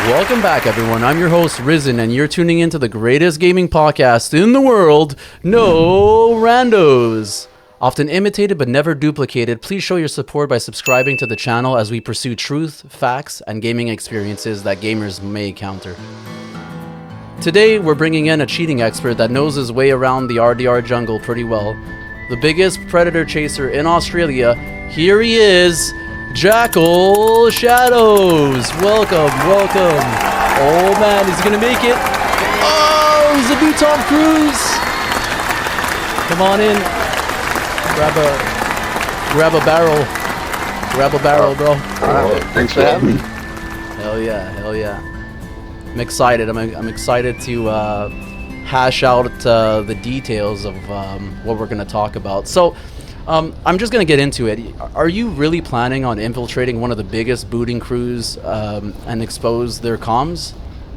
Welcome back, everyone. I'm your host, Risen, and you're tuning into the greatest gaming podcast in the world, No Randos. Often imitated but never duplicated, please show your support by subscribing to the channel as we pursue truth, facts, and gaming experiences that gamers may encounter. Today, we're bringing in a cheating expert that knows his way around the RDR jungle pretty well. The biggest predator chaser in Australia, here he is, Jackal Shadows. Welcome. Oh man, is he gonna make it? Oh, he's a new Tom Cruise. Come on in. Grab a barrel, bro. Thanks for having me. Hell yeah. I'm excited. I'm excited to hash out the details of what we're gonna talk about. So. I'm just going to get into it. Are you really planning on infiltrating one of the biggest booting crews and expose their comms?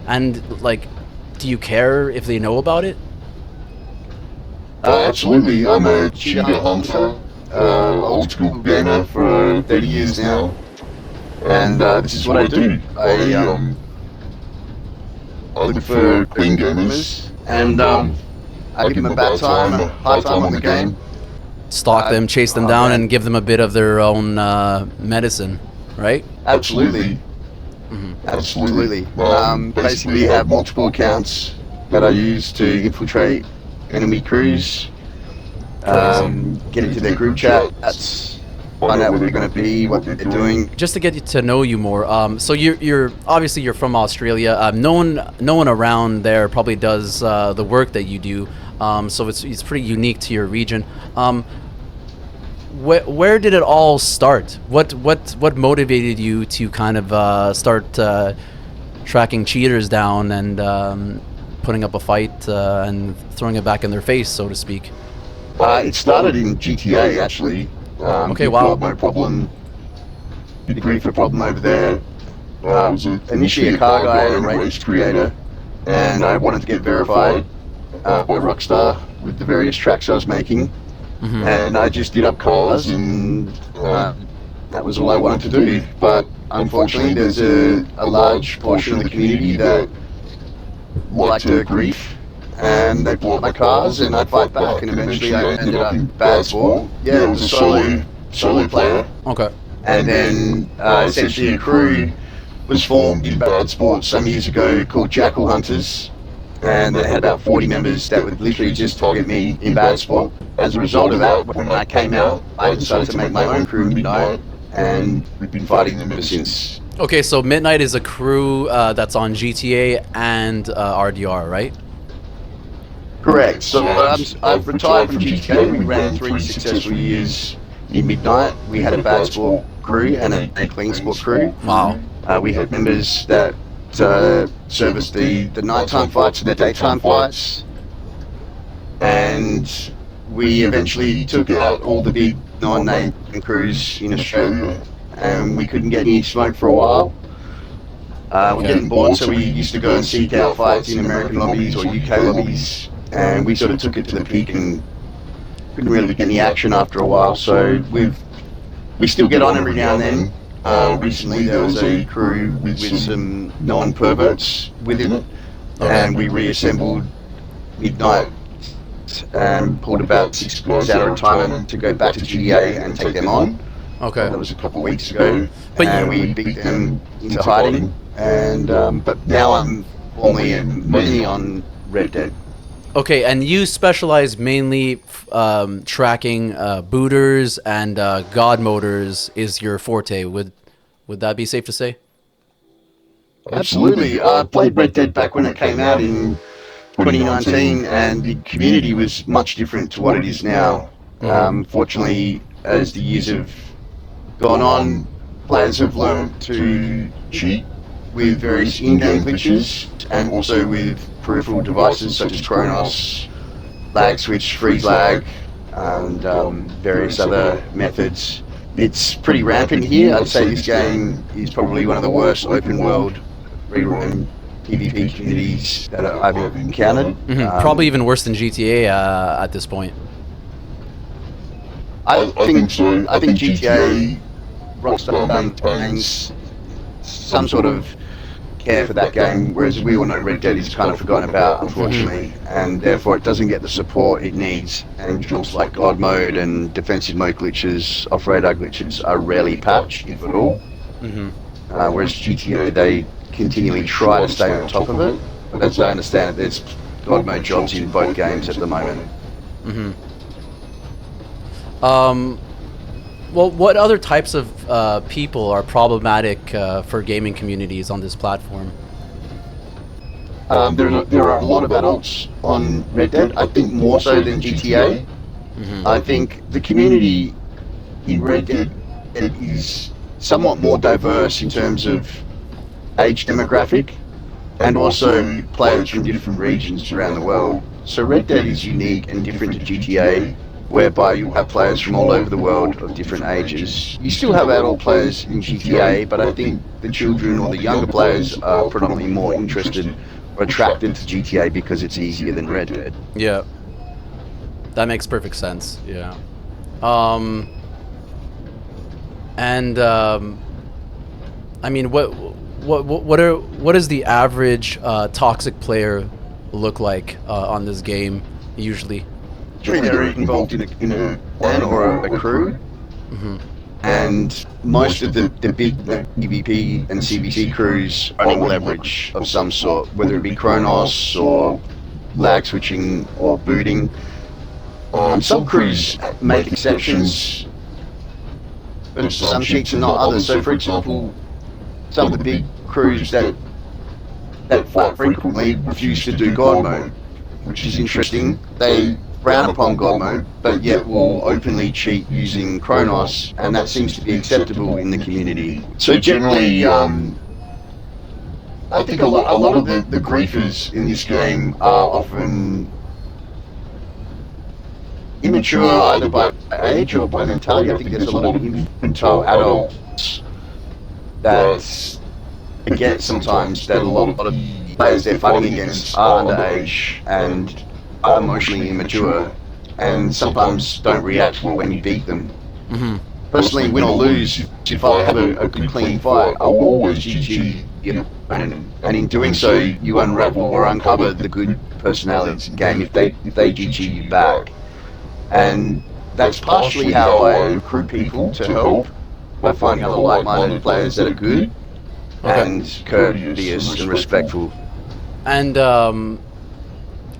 And, like, do you care if they know about it? Absolutely. I'm a cheater hunter, old school gamer for 30 years now. And this is what I do. I look for clean gamers, and I give them a bad time, a hard time on the game. Stalk them, chase them down, and give them a bit of their own medicine, right? Absolutely. Absolutely. Basically, I have multiple accounts that I use to infiltrate enemy crews, get into their group chat, find out where they're going to be, what they're doing. Just to get to know you more, so you're obviously you're from Australia. No one around there probably does the work that you do. So it's pretty unique to your region. Where did it all start? What motivated you to kind of start tracking cheaters down and putting up a fight and throwing it back in their face, so to speak? It started in GTA, actually. Okay, wow. No problem. Big grief for problem over there. I was initially a car guy and a race creator, and I wanted to get verified by Rockstar with the various tracks I was making. Mm-hmm. And I just did up cars, and that was all I wanted to do. But unfortunately, there's a large portion of the community that liked to grief, and they bought my cars, and I'd fight back, and eventually I ended up in bad sport. Yeah, it was a solo player. Okay. And then essentially a crew was formed in bad sport some years ago called Jackal Hunters. And they had about 40 members that would literally just target me in bad sport. As a result of that, when I came out, I decided to make my own crew, Midnight, and we've been fighting them ever since. Okay, so Midnight is a crew that's on GTA and RDR, right? Correct. So I've retired from GTA. We ran 3 successful years in Midnight. We had a bad sport crew and a clean sport crew. Wow. We had members that service the nighttime fights and the daytime fights, and we eventually took out all the big non-name crews in Australia, and we couldn't get any smoke for a while. We're getting bored, so we used to go and seek out fights in American lobbies or UK lobbies, and we sort of took it to the peak and couldn't really get any action after a while. So we still get on every now and then. Recently there was a crew with some non-perverts within it, and we reassembled Midnight and pulled about 6 guys out of retirement to go back to GTA and take them on. Okay. That was a couple of weeks ago, and we beat them into hiding, and but now I'm mainly on Red Dead. Okay, and you specialize mainly tracking booters and god motors is your forte. Would that be safe to say? Absolutely. I played Red Dead back when it came out in 2019, and the community was much different to what it is now. Fortunately, as the years have gone on, players have learned to cheat with various in-game glitches and also with peripheral devices such as Chronos, lag switch, freeze lag, and various other methods. It's pretty rampant here. I'd say this game is probably one of the worst open world rerun PvP communities that I've ever encountered. Probably even worse than GTA at this point. I think GTA Rockstar maintains some sort of care for that game, whereas we all know Red Dead is kind of forgotten about, unfortunately, and therefore it doesn't get the support it needs, and jobs like God mode and defensive mode glitches, off-radar glitches are rarely patched, if at all. Whereas GTA, they continually try to stay on top of it, but as I understand it, there's God mode jobs in both games at the moment. Well, what other types of people are problematic for gaming communities on this platform? There are a lot of adults on Red Dead, I think more so than GTA. I think the community in Red Dead is somewhat more diverse in terms of age demographic and also players from different regions around the world. So Red Dead is unique and different to GTA, whereby you have players from all over the world of different ages. You still have adult players in GTA, but I think the children or the younger players are predominantly more interested or attracted to GTA because it's easier than Red Dead. Yeah, that makes perfect sense. Yeah. I mean, what does the average toxic player look like on this game usually? They're involved in a clan or a crew, and most of the big PvP and CVC crews are running leverage of some sort, whether it be Kronos or lag switching or booting. Some crews make exceptions, but some cheats and not others. So, for example, some of the big crews that quite frequently refuse to do God mode, which is interesting. They frown upon God mode, but yet will openly cheat using Kronos, and that seems to be acceptable in the community. So generally, I think a lot of the griefers in this game are often immature, either by age or by mentality. I think there's a lot of infantile adults that forget sometimes that a lot of players they're fighting against are underage and are emotionally immature, and sometimes don't react well when you beat them. Personally, win or lose, if I have a good clean fight, I'll always GG you, and in doing so, you unravel or uncover the good personalities in the game if they GG you back. And that's partially how I recruit people to help, by finding other like-minded players that are good and courteous and respectful. And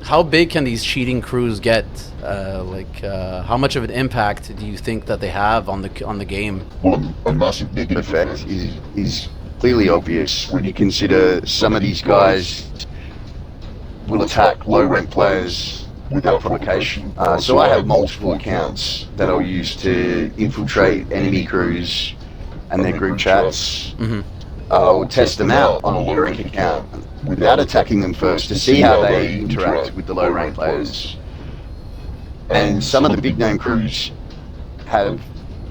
how big can these cheating crews get? How much of an impact do you think that they have on the game? Well, a massive negative effect is clearly obvious when you consider some of these guys will attack low-rank players without provocation. So I have multiple accounts that I'll use to infiltrate enemy crews and their group chats. I'll test them out on a low-rank account without attacking them first to see how they interact with the low-rank players. And some of the big-name crews have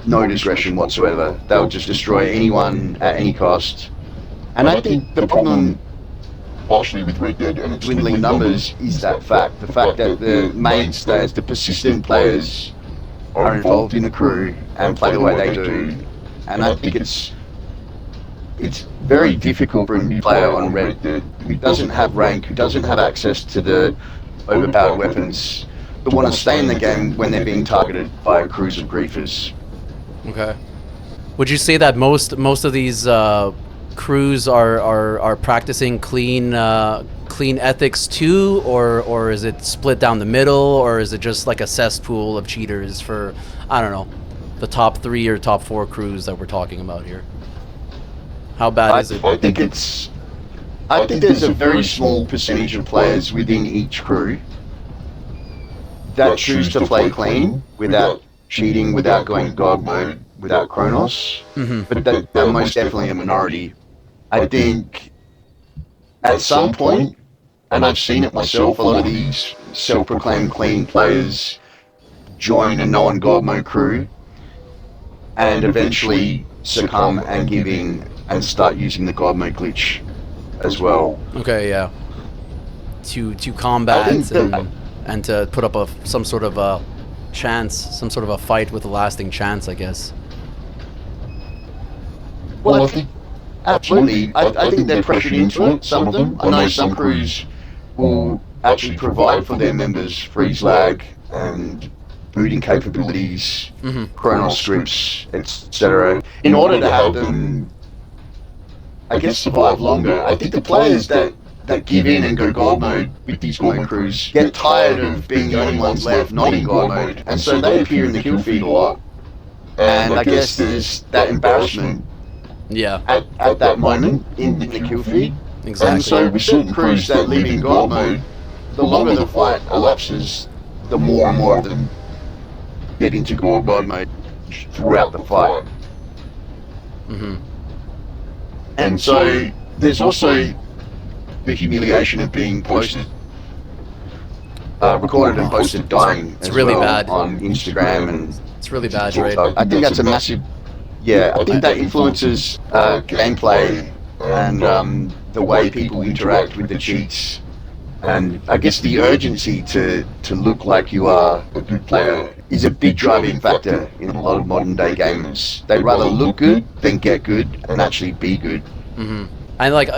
no discretion whatsoever. They'll just destroy anyone at any cost. And I think the problem, partially with Red Dead and its dwindling numbers, is that fact. The fact that the mainstays, the persistent players, are involved in the crew and play the way they do. And I think it's very difficult for a new player on Red Dead who doesn't have rank, who doesn't have access to the overpowered weapons, but want to stay in the game when they're being targeted by crews of griefers. Okay. Would you say that most of these crews are practicing clean ethics too, or is it split down the middle, or is it just like a cesspool of cheaters for, I don't know, the top 3 or top 4 crews that we're talking about here? How bad is it? I think there's a very small percentage of players within each crew that choose to play clean without cheating, without going God mode, without Kronos. But they're most definitely a minority. I think at some point, and I've seen it myself, a lot of these self-proclaimed clean players join a non-God mode crew and eventually succumb and give in and start using the God mode glitch as well. Okay, yeah. To combat and to put up some sort of a chance, some sort of a fight with a lasting chance, I guess. Well, Absolutely. I think they're pressured into it, some of them. I know some crews will actually provide for their members freeze lag and booting capabilities, chronal scripts, etc. in order to have them, I guess, survive longer. I think the players that give in and go God mode with these God mode crews get tired of being the only ones left not in God mode, and so they appear in the kill feed a lot. And I guess there's that embarrassment at that moment in the kill feed. Exactly. And so with certain crews that leave in God mode, the longer the fight elapses, the more and more of them get into God mode throughout the fight. And so there's also the humiliation of being posted, recorded and posted dying. It's really bad on Instagram, and it's really bad, right? I think that's a massive. Yeah, I think that influences gameplay and the way people interact with the cheats, and I guess the urgency to look like you are a good player is a big driving factor in a lot of modern day gamers. They'd rather look good than get good and actually be good. And like,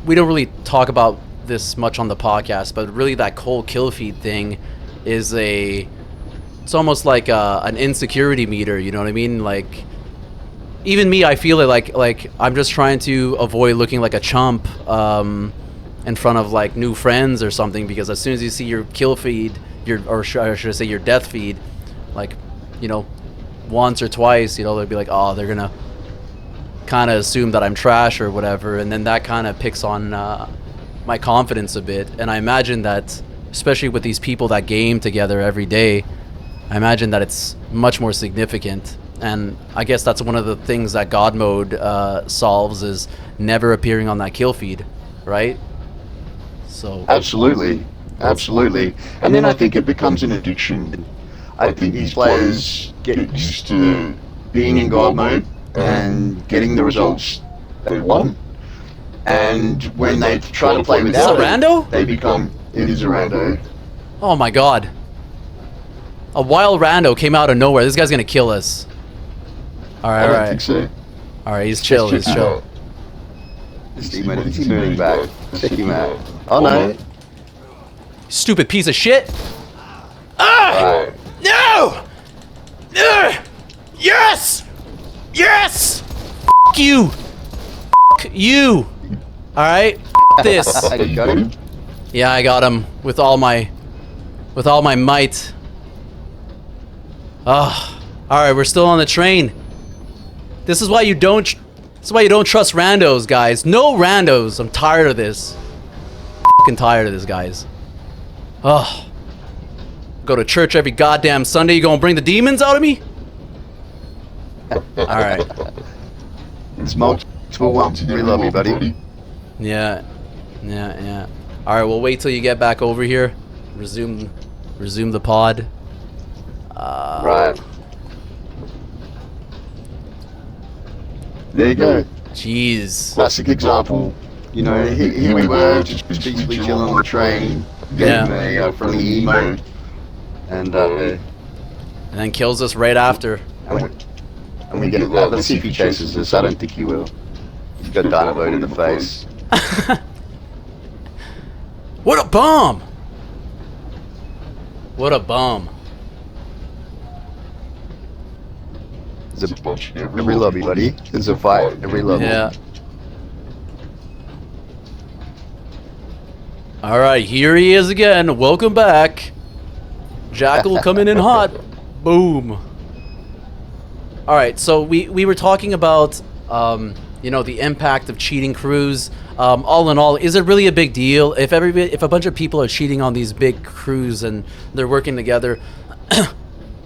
we don't really talk about this much on the podcast, but really that whole kill feed thing is it's almost like an insecurity meter, you know what I mean? Like, even me, I feel it like I'm just trying to avoid looking like a chump in front of like new friends or something, because as soon as you see your kill feed, or should I say your death feed, like, you know, once or twice, you know, they'll be like, oh, they're gonna kind of assume that I'm trash or whatever, and then that kind of picks on my confidence a bit. And I imagine that, especially with these people that game together every day, I imagine that it's much more significant. And I guess that's one of the things that God mode solves, is never appearing on that kill feed, right? So absolutely. And then I think it becomes an addiction. I think these players get used to being in God mode and getting the results they want. And when they try to play without rando? They become. It is a rando. Oh my god. A wild rando came out of nowhere. This guy's gonna kill us. Alright, I don't think so. Alright, he's chill, he's chill. Is he moving back? Check him out. Oh no. Stupid piece of shit. Ah! Right. No! Yes! Yes! F you! F you! Alright? This. You got him? Yeah, I got him with all my might. Ah. Alright, we're still on the train. This is why you don't trust randos, guys. No randos. I'm tired of this. Fucking tired of this, guys. Oh. Go to church every goddamn Sunday. You gonna bring the demons out of me? Alright. It's multiple ones. We love you, buddy. Yeah. Alright, we'll wait till you get back over here. Resume the pod. Right. There you go. Jeez. Classic example. You know, here we were, just peacefully chilling on the train, getting a friendly emote, and then kills us right after. And we get let's see if he chases us. I don't think he will. He's got dynamo in the face. What a bomb! What a bomb! There's a bunch every lobby, buddy. There's a fight every lobby. Yeah. Alright, here he is again. Welcome back. Jackal coming in hot. Boom. Alright, so we were talking about you know, the impact of cheating crews. All in all, is it really a big deal if a bunch of people are cheating on these big crews and they're working together?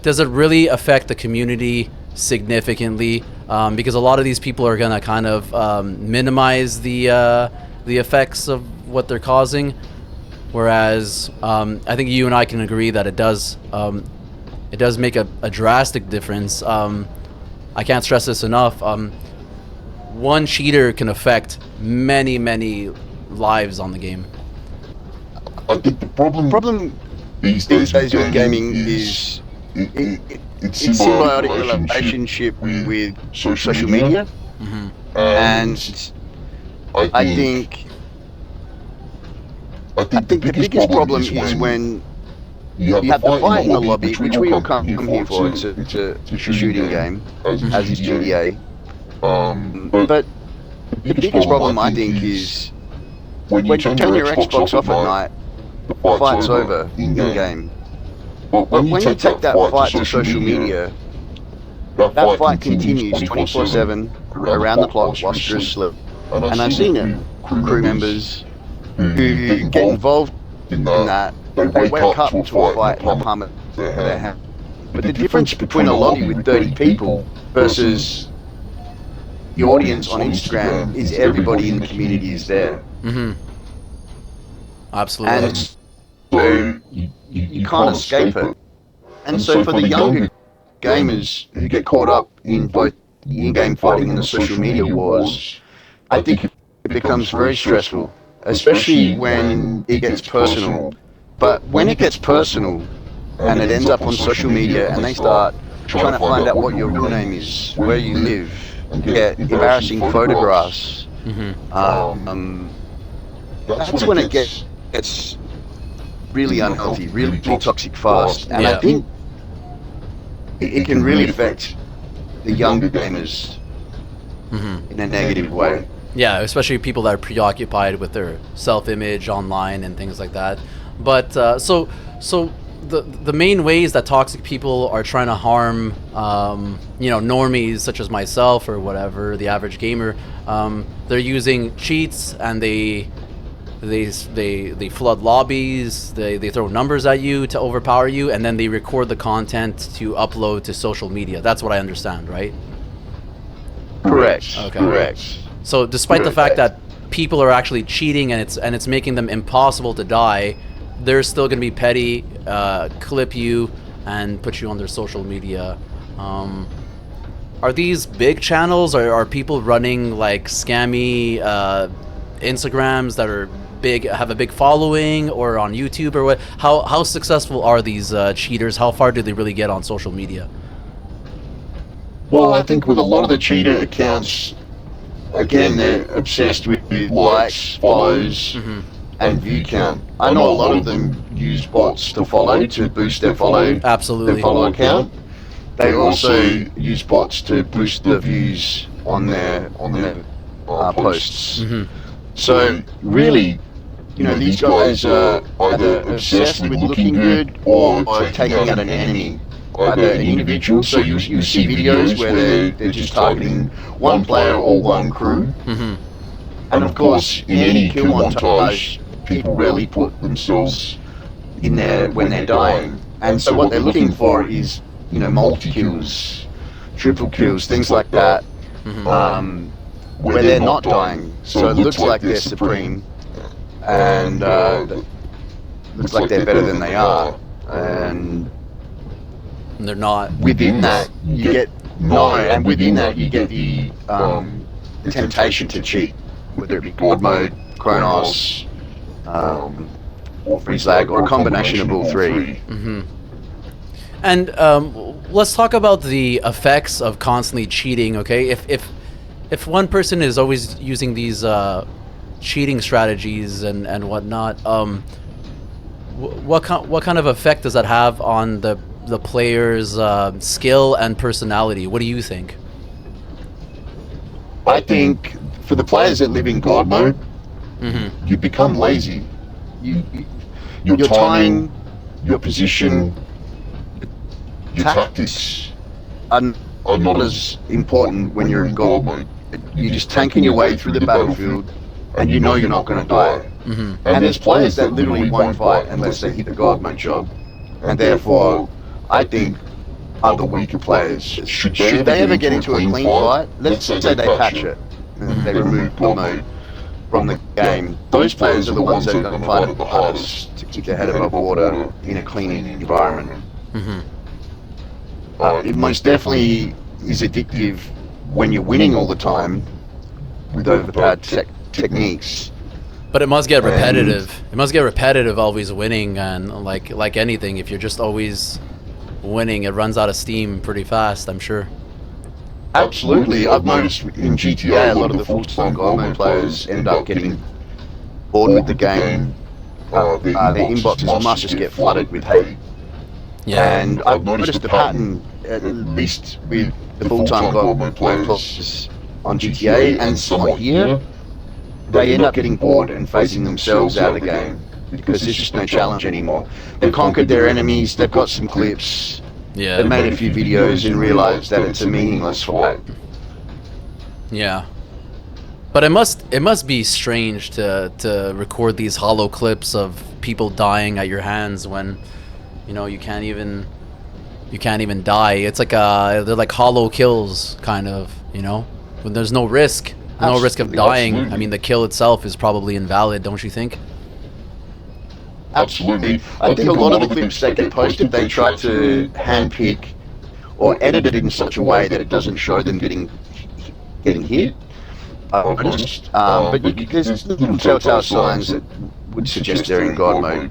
Does it really affect the community significantly? Because a lot of these people are gonna kind of minimize the effects of what they're causing, whereas I think you and I can agree that it does make a drastic difference. I can't stress this enough. One cheater can affect many lives on the game. I think the problem These days with gaming is it's symbiotic relationship with social media. And I think the biggest problem is when you have the fight in the lobby, which we all come here for. It's a shooting game, as is GTA. But the biggest problem, I think, is when you turn your Xbox off at night, the fight's over in game. But when you take that fight to social media, that fight continues 24/7, around the clock, whilst you're asleep. And I've seen it. Crew members who get involved in that, they wake up to a fight in the palm of their hand. But the difference between a lobby with 30 people versus the audience on Instagram is everybody in the community is there. Absolutely. And so you can't escape it. And so for the younger gamers who get caught up in both the in-game fighting and the social media wars, I think it becomes very stressful, especially when it gets personal. But when it gets personal and it ends up on social media and they start trying to find out what your real name is, where you live, get embarrassing photographs, that's when it gets really unhealthy, really toxic fast. And I think it can really affect the younger gamers in a negative way. Yeah, especially people that are preoccupied with their self-image online and things like that. But so the main ways that toxic people are trying to harm normies such as myself or whatever, the average gamer, they're using cheats, and they flood lobbies, they throw numbers at you to overpower you, and then they record the content to upload to social media. That's what I understand, right? Correct. Okay. Correct. So despite the fact that people are actually cheating and it's making them impossible to die, they're still going to be petty, clip you, and put you on their social media. Are these big channels, or are people running like scammy Instagrams that are big, have a big following, or on YouTube, or what? How successful are these cheaters? How far do they really get on social media? Well, I think with a lot of the cheater accounts, again, they're obsessed with likes, follows, and view count. I know a lot of them use bots to follow, to boost their follow. Absolutely. Their follow count. They also use bots to boost the views on their posts. So really, these guys are either obsessed with looking good or taking out an enemy, either an individual. So you see videos where they're just targeting one player or one crew. And of course, in any kill montage, people rarely put themselves in there when they're dying. And so what they're looking for is, multi-kills, triple kills, things like that, where they're not dying. So it looks like they're supreme, and looks like they're better than they are. And they're not. Within that, you get the temptation to cheat, whether it be God mode, Chronos, or freeze lag, or a combination of all three. And let's talk about the effects of constantly cheating. Okay, if one person is always using these cheating strategies and whatnot, what kind of effect does that have on the player's skill and personality? What do you think? I think for the players that live in God mode, you become lazy. Your timing, your position, your tactics are not as important when you're in God mode. You're just tanking your way through the battlefield, and you're not going to die. And there's players that literally won't fight unless they hit the God mode job, and therefore, I think other weaker players, should they ever get into a clean fight, let's say they patch it, and they remove God mode from the game, those players are the ones that are going to fight it the hardest to keep their head above water in a clean environment. It most definitely is addictive when you're winning all the time with overpowered techniques. But it must get repetitive. It must get repetitive always winning, and like anything, if you're just always winning, it runs out of steam pretty fast, I'm sure. Absolutely. I've noticed in GTA a lot of the full-time God mode players end up getting bored with the game. Their inboxes must just get flooded with hate. Yeah. And I've noticed the pattern, at least with the full-time God mode players on GTA and some here, they end up getting bored and phasing themselves out of the game because there's just no challenge anymore. They've conquered their enemies, they've got some clips, Yeah. they've made a few videos and realised that it's a meaningless fight. Yeah. But it must be strange to record these hollow clips of people dying at your hands when, you know, you can't even die. It's like they're like hollow kills, kind of, you know, when there's no risk of dying. Absolutely. I mean, the kill itself is probably invalid, don't you think? Absolutely. I think a lot of the clips that get posted, they try to handpick or edit it in such a way that it doesn't show them getting hit. But there's little telltale signs that would suggest they're in God mode.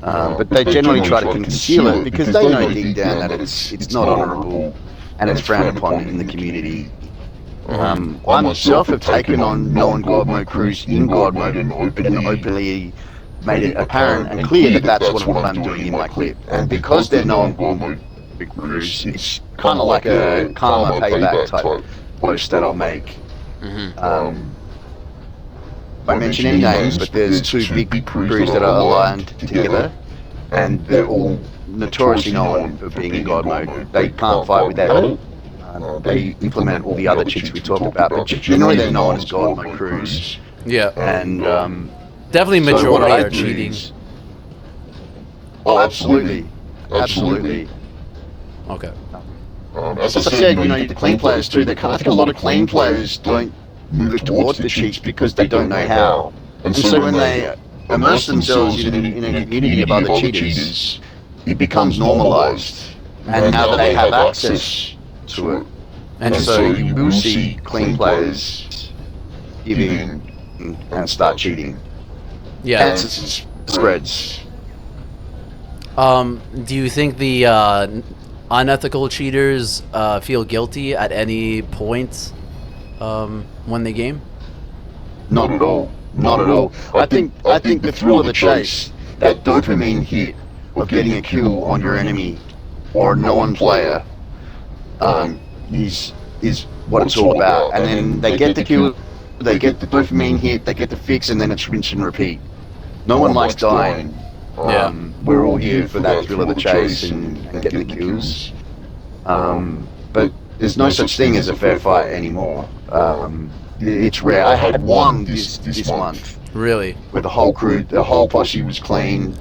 But they generally try to conceal it because they know deep down that it's not honourable and it's frowned upon in the community. I myself have taken on non-God mode crews in God mode and openly made it apparent and clear that that's what I'm doing in my clip. And because they're non-God mode crews, it's kind of like a karma payback type post that I'll make. I won't mention any names, but there's two big crews that are aligned together, and they're all notoriously known for being in God mode. They can't fight without it. They implement all the other cheats we talked about, but generally they're known as God mode crews. Yeah. And Definitely so majority what I are do cheating. is- Oh, absolutely. Absolutely. Okay. As As I said, you know, the clean players too, I think a lot of clean players don't move towards the cheats because they don't know how. And so when they immerse themselves in a community of other cheaters, it becomes normalized. And now that they have access to it, and so you will see clean players give in and start cheating. Yeah. And it spreads. Do you think the unethical cheaters feel guilty at any point when they game? Not at all. Not at all. I think the thrill of the chase, that dopamine hit of getting a kill on your enemy or a non-player, is what it's all about. And then they get the kill, they get the dopamine hit, they get the fix, and then it's rinse and repeat. No one likes dying. Yeah. We're all here for that thrill of the chase and getting the kills. But there's no such thing as a fair fight anymore. It's rare. I had one this month Really? where the whole crew, the whole posse was clean,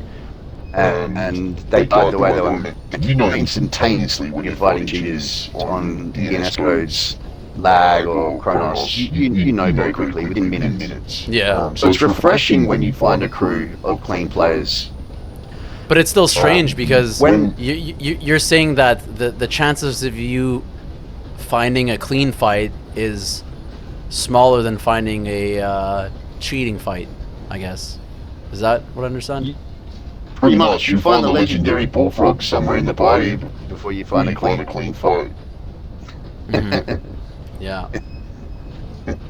and they died the way they were meant. You know instantaneously when you're fighting cheaters on DNS codes, lag or Chronos, you know very quickly within minutes. Yeah. So it's refreshing when you find a crew of clean players. But it's still strange because when- you're saying that the chances of you finding a clean fight is smaller than finding a cheating fight, I guess. Is that what I understand? Pretty much. You find the legendary bullfrog somewhere in the party before you find a clean fight. Mhm. Yeah.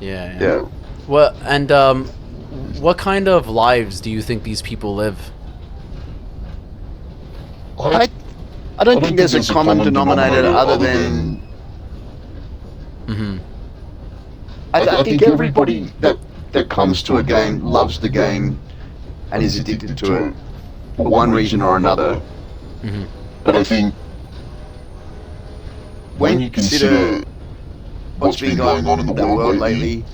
Yeah. Yeah. Well, and what kind of lives do you think these people live? I don't think there's a common denominator other than Hmm. I think everybody that comes to a game loves the game and is addicted to it for one reason or another. Hmm. But I think when you consider what's been going on in the world lately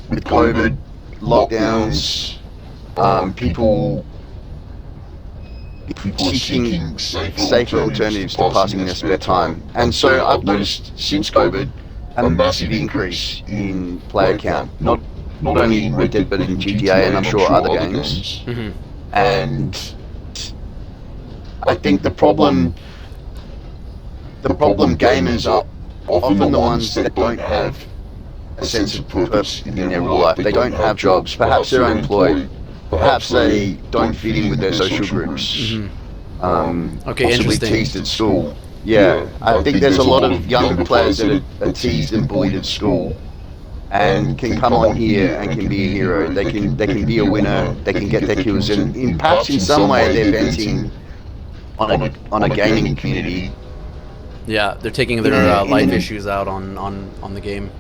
with COVID, lockdowns, people seeking safer alternatives to passing their spare time. And so I've noticed since COVID a massive increase in player count, not only in Red Dead but in GTA and I'm sure other games. Hmm. And I think the problem gamers are often the ones that don't have a sense of purpose in their real life. They don't have jobs. Perhaps they're unemployed. Perhaps they don't fit in with their social groups. Hmm. Okay, Possibly interesting. teased at school. Yeah, I think there's a lot of younger players that are teased and bullied at school, and can come on here and can be a hero. They can be a winner. They can get their kills, and perhaps in some way they're venting on a gaming community. Yeah, they're taking their life issues out on the game.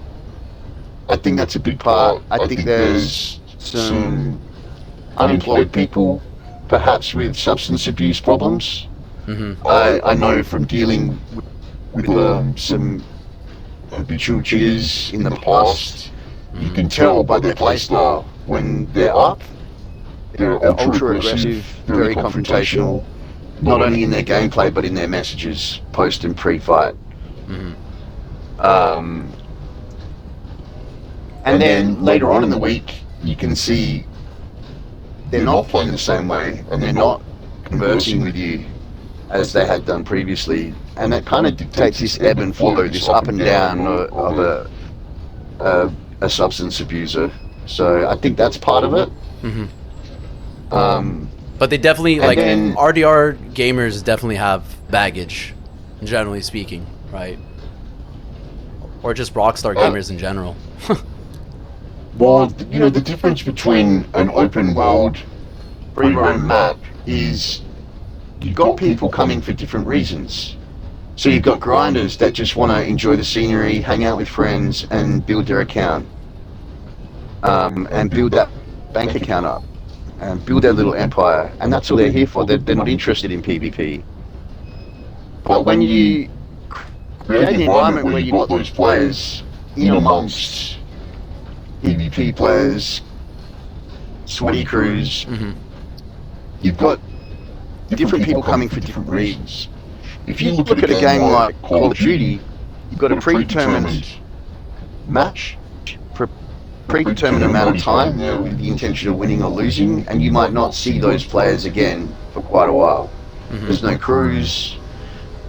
I think that's a big part. I think there's some unemployed people, perhaps with substance abuse problems. I know from dealing with some habitual cheaters in the past, you can tell by their playstyle when they're up. They're ultra aggressive, very confrontational, not only in their gameplay but in their messages post and pre-fight. And then later on in the week, you can see they're not playing the same way, and they're not conversing with you as they had done previously, and that kind of dictates this ebb and flow, this up and down of a substance abuser. So I think that's part of it. But they definitely, like, then, RDR gamers definitely have baggage, generally speaking, right? Or just Rockstar gamers in general. Well, you know, the difference between an open world free roam map is you've got people coming for different reasons. So you've got grinders that just want to enjoy the scenery, hang out with friends, and build their account, and build that bank account up, and build their little empire, and that's all they're here for. They're not interested in PvP. But when you create an environment where you've got those players in amongst PvP players, sweaty crews, you've got different people coming for different reasons. If you look at a game like Call of Duty, you've got a predetermined match for a predetermined amount of time with the intention of winning or losing, and you might not see those players again for quite a while. There's no crews,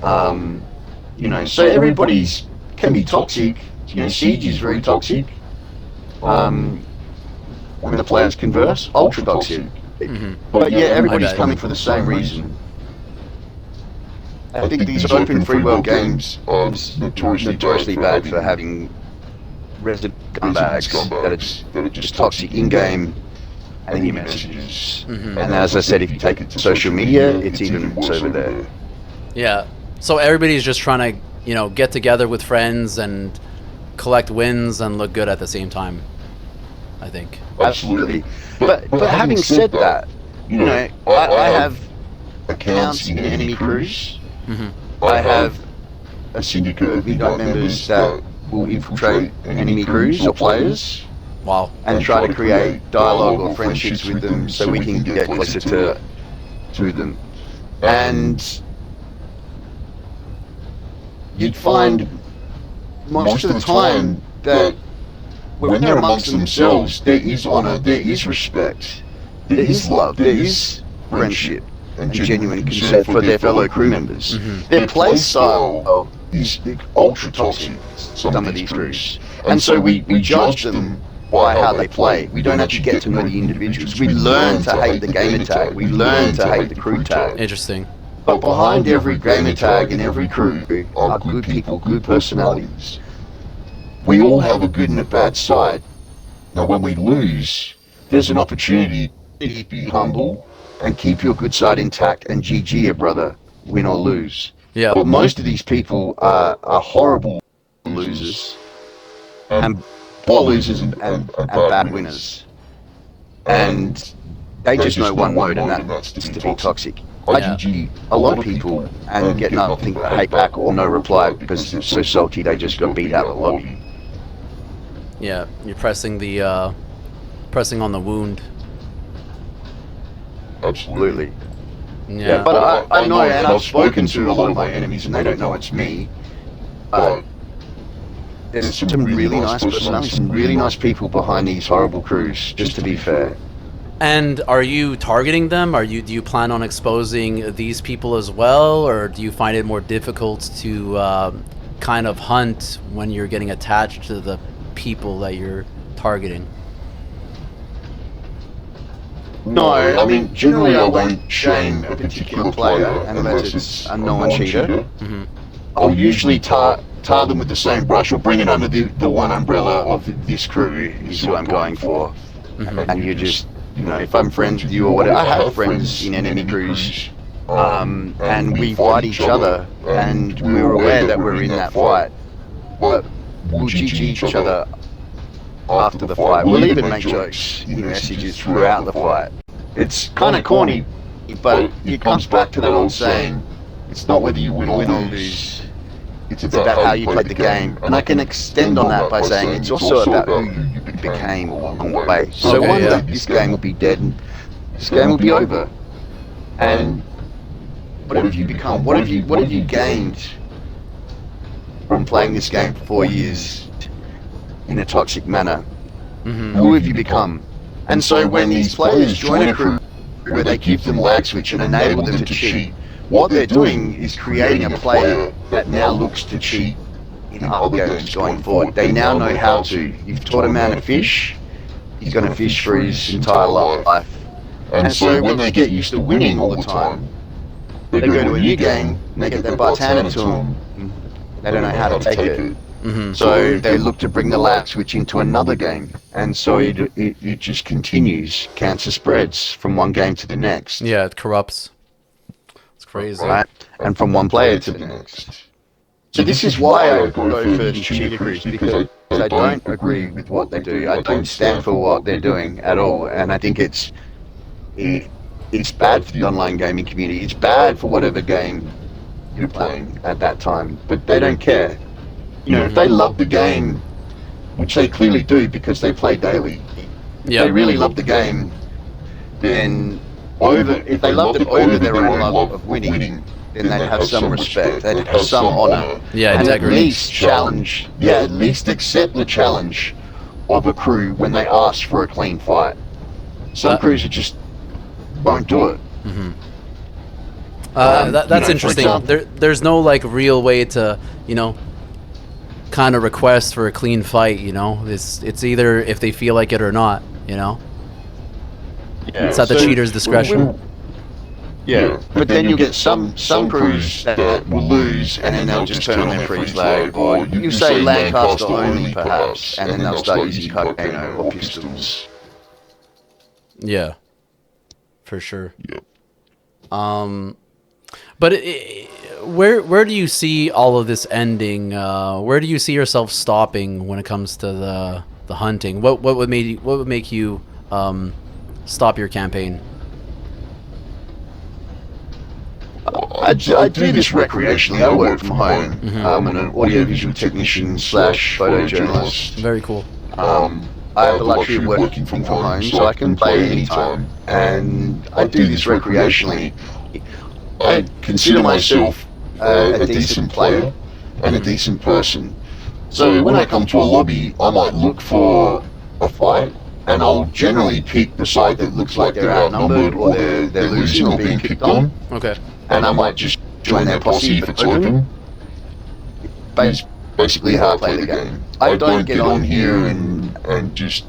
you know, so everybody's can be toxic. You know, Siege is very toxic. When the players converse, ultra toxic. But yeah, everybody's coming for the same reason. I think these open free world games are notoriously bad for having resident scumbags that are just toxic in-game and in your messages. And as I said, if you take it to social media, it's even worse over there. Yeah, so everybody's just trying to, you know, get together with friends and collect wins and look good at the same time, I think. Absolutely. But having said that, you know, I have accounts in enemy crews. I have a syndicate of midnight members that will infiltrate enemy crews or players. Wow. And try to create dialogue or friendships with them so we can get closer to them. And you'd find most of the time that when they're amongst themselves, there is honour, there is respect, there is love, there is friendship and genuine concern for their fellow crew members. Their play style is ultra toxic, some of these crews. And so we judge them by how they play. We don't actually get to know the individuals. We learn to hate the gamer tag. We learn to hate the crew tag. Interesting. But behind every gamer tag and every crew are good people, good personalities. We all have a good and a bad side. Now when we lose, there's an opportunity to be humble and keep your good side intact and GG it, brother, win or lose. Yeah. But most of these people are horrible losers and poor losers and bad winners. And they just know one word, and that's to be toxic. I GG a lot of people and get nothing but hate back or no reply because they're so salty they just got beat out of the lobby. Yeah, you're pressing on the wound. Absolutely. Yeah. But I know, and I've spoken to a lot of my enemies and they don't know it's me. There's some really nice personalities, some really nice people behind these horrible crews, just to be fair. And are you targeting them? Do you plan on exposing these people as well, or do you find it more difficult to kind of hunt when you're getting attached to the people that you're targeting? No, I generally I won't shame a particular player unless it's a known cheater. I'll usually tar them with the same brush, or bring it under the one umbrella of this crew is who I'm going for. And you just, you know, if I'm friends with you or whatever, I have friends in enemy crews, and we fight each other, and we're aware that we're in that fight, but we'll GG each other after the fight. We'll even make jokes in messages throughout the fight. It's kind of corny, but it comes back to that old saying, it's not whether you win or lose, it's about how you played the game. And I can extend on that by saying it's also about who you became along the way. So one day this game will be dead and this game will be over. And what have you become? What have you gained from playing this game for 4 years in a toxic manner? Who have you become? And so when these players join a crew where they keep them lag switch and enable them to cheat, what they're doing is creating a player that now looks to cheat in other games going forward. They now know how to. You've taught a man to fish, he's going to fish for his entire life. And so when they get used to winning all the time, they go to a new game and they get their butt handed to them. They don't know how to take it. So they look to bring the lag switch into another game, and so it just continues. Cancer spreads from one game to the next. Yeah, it corrupts. It's crazy. Right? And from one player to the next. So this is why I go for cheater crews, because I don't agree with what they do. I don't stand for what they're doing at all, and I think it's bad for the online gaming community. It's bad for whatever game you're playing at that time, but they don't care. You know, if they love the game, which they clearly do because they play daily, if they really love the game, then if they loved it over their own love of winning, then they'd have some respect, they'd have some honor, and at least at least accept the challenge of a crew when they ask for a clean fight. Some crews just won't do it. That's interesting. There's no like real way to, you know, kind of request for a clean fight, you know. It's either if they feel like it or not, you know. It's at the cheater's discretion. But then you get some crews that will lose, and then they'll just turn on their freeze lag, or you say Lancaster only perhaps, and then they'll start using Carcano or pistols. Yeah, for sure. But where do you see all of this ending? Where do you see yourself stopping when it comes to the hunting? What would make you stop your campaign? I do this recreationally. I work from home. I'm an audiovisual technician / photojournalist. Very cool. I have the luxury of working from home, so I can play anytime. And I do this recreationally. I consider myself a decent player and a decent person. So when I come to a lobby, I might look for a fight, and I'll generally pick the side that looks like they're outnumbered, or they're losing or being picked on. Okay. And I might just join their posse if it's open. Basically how I play the game. I don't get on here and just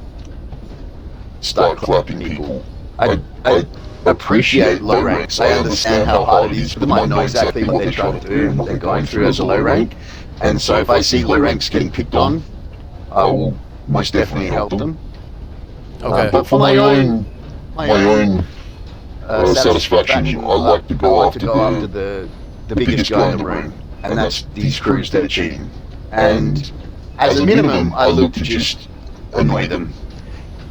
start clapping people. I appreciate low ranks. I understand how hard it is for them. I know exactly what they're trying to do and what they're going through as a low rank. And so if I see low ranks getting picked on, I will most definitely help them. Okay. But for my own satisfaction, I like to go after the biggest guy in the room, and that's these crews that are cheating. And as a minimum, I look to just annoy them,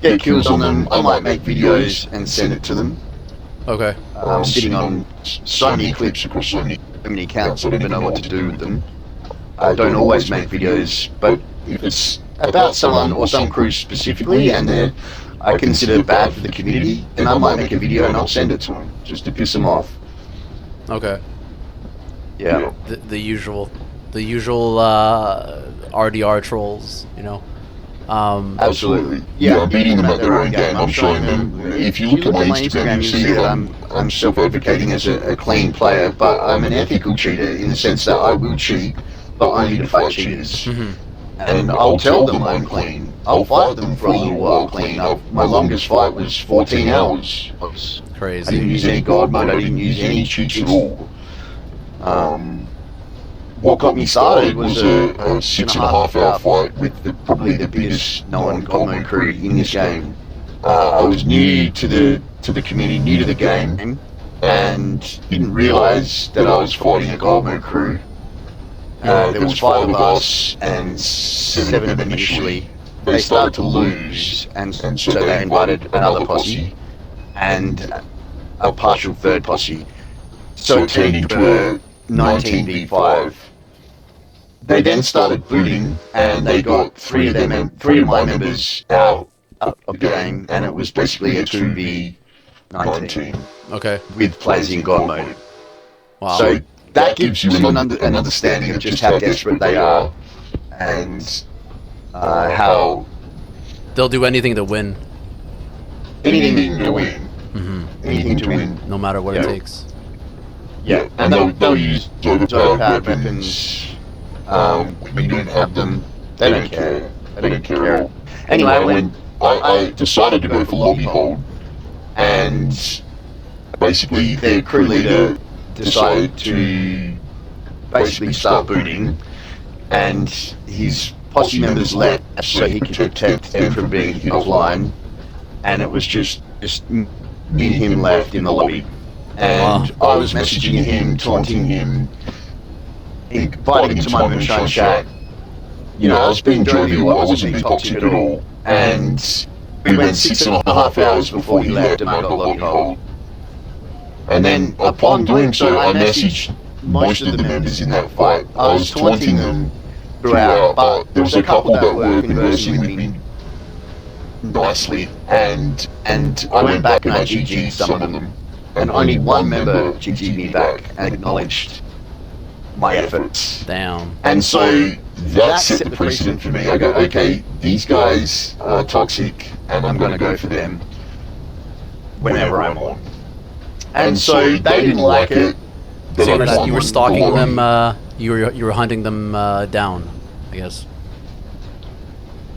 get kills on them. I might make videos and send it to them. Okay. I'm sitting on so many clips across so many accounts, I don't even know what to do with them. I don't always make videos, but if it's about someone or some crew specifically, and I consider it bad for the community, then I might make a video and I'll send it to them, just to piss them off. Okay. Yeah. The usual RDR trolls, you know. Absolutely. Yeah, I'm beating them at their own game. I'm showing them. If you look at my Instagram, you see that I'm self-advocating as a clean player, but I'm an ethical cheater in the sense that I will cheat, but only to fight cheaters. And I'll tell them I'm clean. I'll fight them for a little while clean. My longest fight was 14 hours. Crazy. I didn't use any god mode. I didn't use any cheats at all. what got me started was a 6.5 hour fight with probably the biggest known God mode crew in this game. I was new to the community, new to the game, and didn't realise that I was fighting a God mode crew. There was 5 of us and 7 of them initially. They started to lose, and so they invited another posse and a partial third posse. So it turned into a 19v5. They then started booting, and they got 3 of my members out of the game, and it was basically a 2v19. Okay. With players in God mode. Wow. So that gives you an understanding of just how desperate they are, and how they'll do anything to win. Anything to win. Mm-hmm. Anything to win. No matter what it takes. Yeah, and they'll use overpowered weapons. When you don't have them, they don't care. They don't care at all. Anyway, when I decided to go for lobby hold, and basically their crew leader decided to basically start booting, and his posse members left so he could protect them from being hit offline, and it was just me and him left in the lobby. And I was messaging him, taunting him, inviting him to my moonshine chat. You know, I was being jovial, I wasn't being toxic at all. And we went 6.5 hours before he left, and I got lobby hold. And then upon doing so, I messaged most of the members in that fight. I was taunting them throughout, but there was a couple that were conversing with me nicely, and I went back and I GG'd some of them. And only one member GG'd me back and acknowledged my efforts. Damn. And so that set the precedent for me. I go, okay, these guys are toxic, and I'm going to go for them whenever I'm on. And so they didn't like it. So you were stalking them. You were hunting them down, I guess.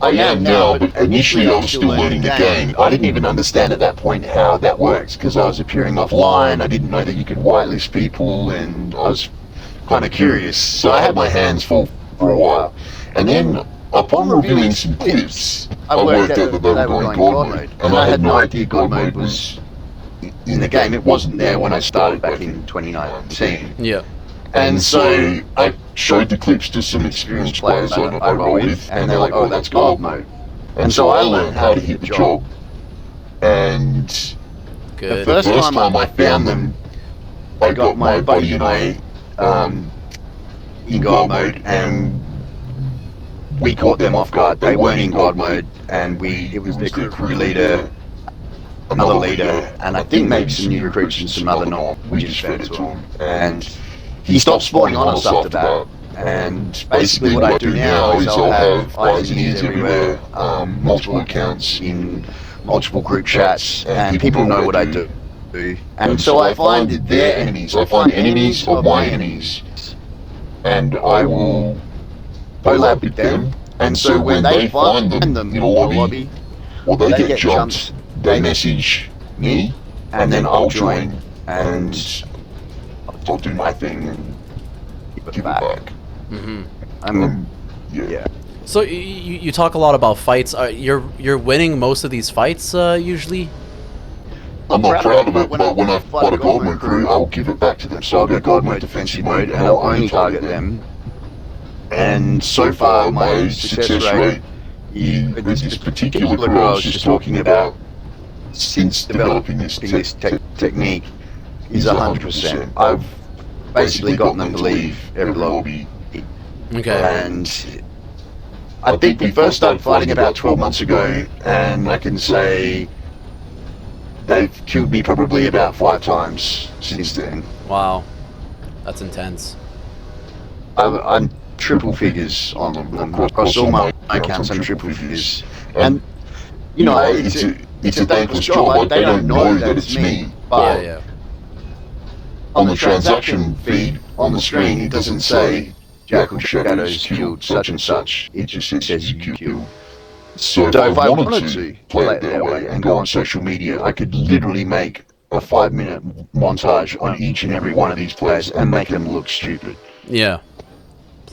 I am now, but initially I was still learning the game. I didn't even understand at that point how that works, because I was appearing offline. I didn't know that you could whitelist people, and I was kind of curious. So I had my hands full for a while. And then, upon reviewing some clips, I worked out that they were going God mode. And I had no idea God mode was in the game. It wasn't there when I started back in 2019. Yeah. And so I showed the clips to some experienced players I roll with, and they're like, oh, that's God mode. And so I learned how to hit the job. And the first time I found them, I got my buddy and I in God mode, and we caught them off guard. They weren't in God mode, and it was their crew leader, another leader, and I think maybe some new recruits and some other non. We just fed it to him. And he stopped spawning on us after that. And basically what I do now is I'll have eyes and ears everywhere, multiple accounts in multiple group chats, and people know what I do. And so I find their enemies, I find enemies of my enemies, and I will collab with them. And so when they find them in a lobby, or they get jumped, they message me, and then I'll join, and I'll do my thing and give it back. Mm-hmm. Yeah. So you talk a lot about fights. You're winning most of these fights usually. I'm not proud of it, but when I fight a God mode crew, I'll give it back to them. So I'll go God mode, defensive mode, and I'll only target them. And so far, my success rate with this particular crew I was just talking about, since developing this technique, is 100%. I've basically gotten them to leave every lobby. Okay. And I think we first started fighting about 12 months ago, and I can say they've killed me probably about 5 times since then. Wow, that's intense. I'm triple figures on them. Across all my accounts, I'm triple figures. And, you know, it's a thankless job. They don't know that it's me. But Yeah. on the transaction feed on the screen, it doesn't say Jackal Shadows killed such and such. It just says you killed. So if I wanted to play it that way and go on social media, I could literally make a 5-minute montage on each and every one of these players and make them look stupid. Yeah.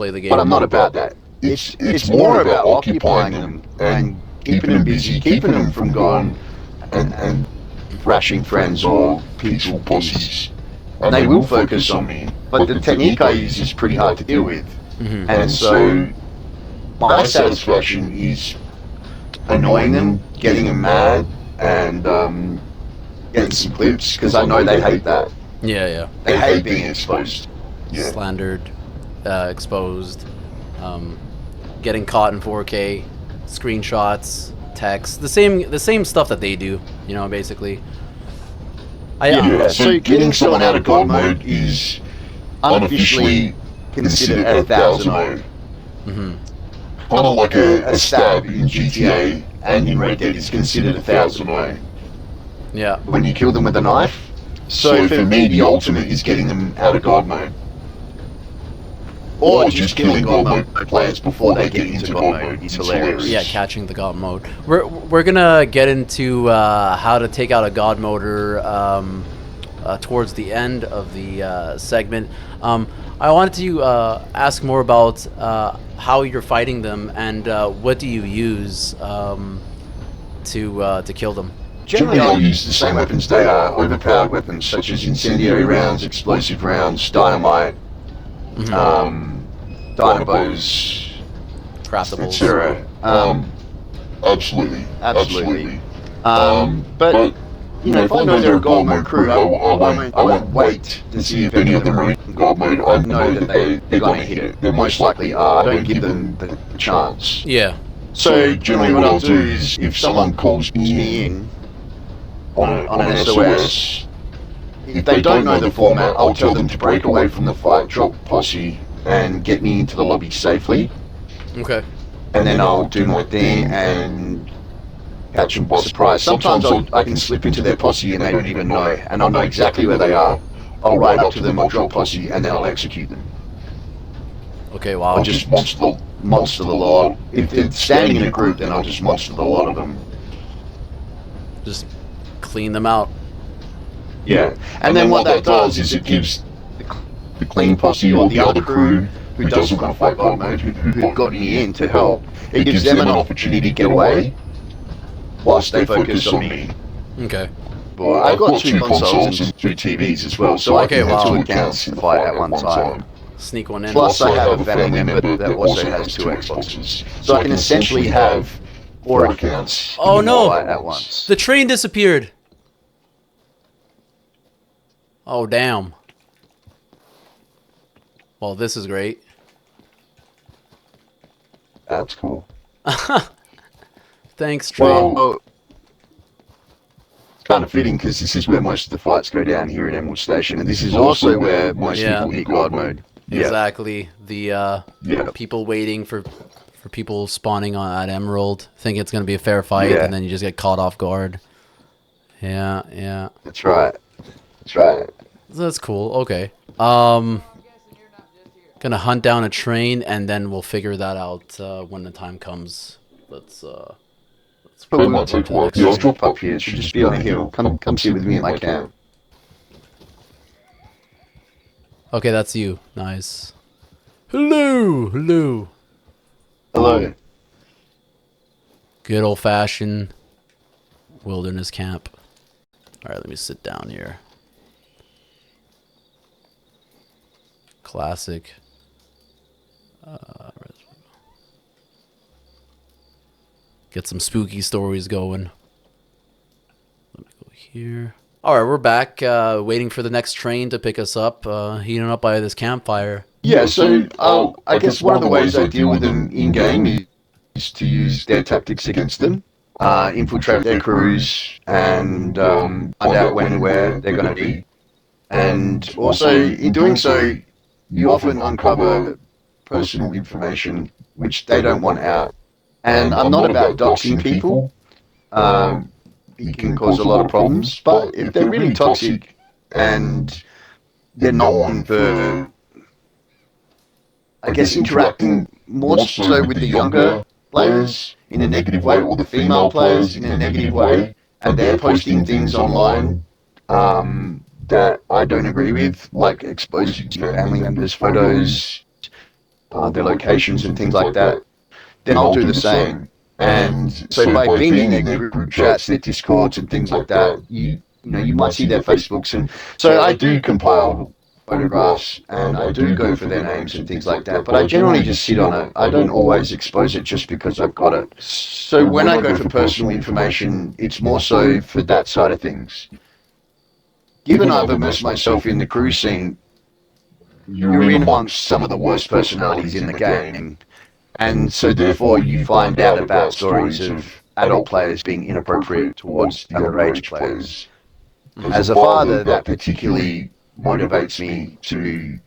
play the game. But I'm not about that. It's more about occupying them and keeping them busy, keeping them from going and thrashing friends or peaceful pussies. And they will focus on me. But the technique I use is pretty hard to deal with. And so my satisfaction is annoying them, getting them mad, and getting some clips, because I know they hate that. Yeah. They hate being exposed. Yeah. Slandered, exposed, getting caught in 4K, screenshots, text, the same stuff that they do, you know, basically. So getting someone out of God mode is unofficially considered a 1,000 mode. Kind of like a stab in GTA and in Red Dead is considered a 1,000 mode. Yeah. When you kill them with a knife. So for me, the ultimate is getting them out of God mode. Or just killing God mode players before they get into God mode is hilarious. Yeah, catching the God mode. We're gonna get into how to take out a God moder towards the end of the segment. I wanted to ask more about how you're fighting them and what do you use to kill them. Generally, I'll use the same weapons. They are overpowered weapons, such as incendiary rounds, explosive rounds, dynamite, dynamos, Craftables. etc. Absolutely. But you know, if I know they're a gold mode crew, I won't wait to see if any of them are in gold mode. I know that they're going to hit it. They most likely are. I don't give them the chance. Yeah. So generally, what I'll do is, if someone calls me in on an SOS, if they don't know the format, I'll tell them to break away from the fight, drop posse, and get me into the lobby safely. Okay. And then I'll do my thing and catch them by surprise. Sometimes I can slip into their posse and they don't even know, and I'll know exactly where they are. I'll ride up to them, I'll drop posse, and then I'll execute them. Okay, wow. I'll just monster the lot. If they're standing in a group, then I'll just monster the lot of them. Just clean them out. Yeah. And then what that does is it gives the clean posse or the other crew who doesn't want to fight God mode, who've got me in to help, it gives them an opportunity to get away whilst they focus on me. Okay. Well, I've got 2 consoles and 2 TVs as well, so I can have 2 accounts to fight at one time. Sneak one in. Plus I have a family member that also has 2 Xboxes. So I can essentially have 4 accounts at once. The train disappeared. Oh, damn. Well, this is great. That's cool. Thanks, train. Well, it's kind of fitting because this is where most of the fights go down here at Emerald Station, and this is also where most people hit God mode. Yeah. Exactly. The people waiting for people spawning at Emerald, think it's going to be a fair fight, and then you just get caught off guard. Yeah. That's right. That's cool. Okay. Gonna hunt down a train, and then we'll figure that out when the time comes. Let's But we might take a walk. I'll drop up here. It should just be on a hill. Come sit with me at my camp. Okay, that's you. Nice. Hello. Good old-fashioned wilderness camp. All right, let me sit down here. Classic. Get some spooky stories going. Let me go here. All right, we're back, waiting for the next train to pick us up, heating up by this campfire. Yeah, so I guess one of the ways I deal with them in-game is to use their tactics against them. Infiltrate their crews and find out when and where they're going to be. And also, in doing so, you often uncover personal information which they don't want out. And I'm not about doxing people. It can cause a lot of problems, but if they're really toxic and they're not one for, I guess, interacting more so with the younger players in a negative way, or the female players in a negative way, and they're posting things online that I don't agree with, like exposing your family members' photos, their locations and things like that, then I'll do the same. And so by being in their group chats, their discords and things like that, you might see their Facebooks, and so I do compile photographs and I do go for their names and things like that. But I generally just sit on it. I don't always expose it just because I've got it. So when I go for personal information, it's more so for that side of things. Given I've immersed myself in the crew scene, you're in amongst some of the worst personalities in the game. And so therefore you find out about stories of adult players being inappropriate towards underage players. As a father, that particularly motivates me to,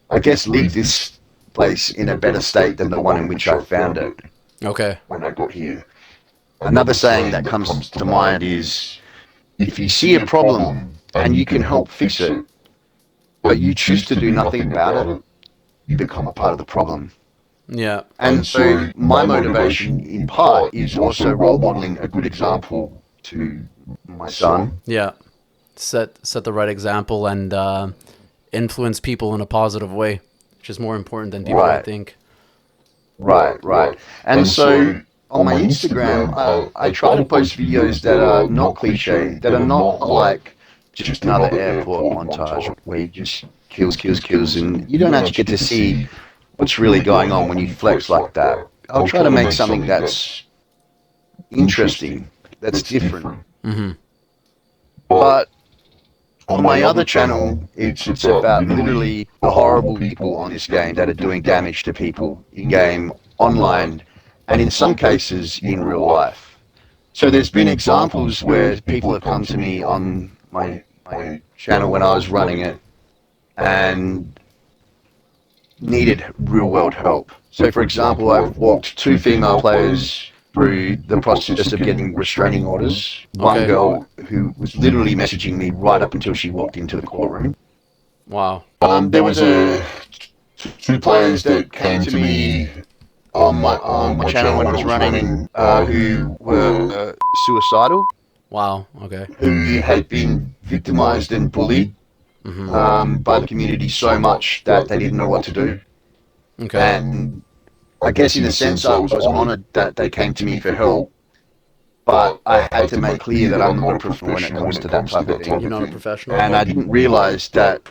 I guess, leave this place in a better state than the one in which I found it. Okay. When I got here. Another saying that comes to mind is, if you see a problem and you can help fix it, but you choose to do nothing about it, you become a part of the problem. Yeah. And so my motivation in part is also role modeling a good example to my son. Yeah. Set the right example and influence people in a positive way, which is more important than people I think. Right. And so on my Instagram, I try to post videos that are not cliche, that are not like just another airport montage where you just kills, and you don't actually get to see what's really going on when you flex like that. I'll try to make something that's interesting, that's different. Mm-hmm. But on my other channel, it's about literally the horrible people on this game that are doing damage to people in-game, online, and in some cases in real life. So there's been examples where people have come to me on my channel when I was running it and needed real-world help. So for example, I've walked 2 female players through the process of getting restraining orders. One girl who was literally messaging me right up until she walked into the courtroom. Wow. There was 2 players that came to me on my channel when I was running, who were suicidal. Wow. Okay. Who had been victimized and bullied by the community so much that they didn't know what to do. Okay. And I guess in a sense I was honoured that they came to me for help, but I had to make clear that I'm not a professional when it comes to that type of thing. You're not a professional? And I didn't realise that,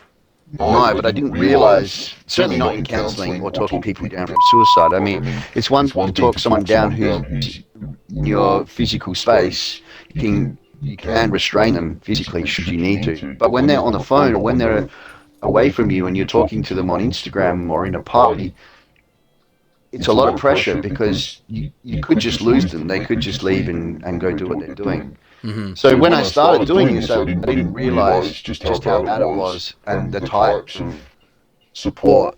but I didn't realise, certainly not in counselling or talking people down from suicide. I mean, it's one to talk someone down who's in your physical space. You can restrain them physically should you need to. But when they're on the phone or when they're away from you and you're talking to them on Instagram or in a party, it's a lot of pressure because you could just lose them. They could just leave and go do what they're doing. Mm-hmm. So when I started doing this, I didn't realise just how bad it was and the types of support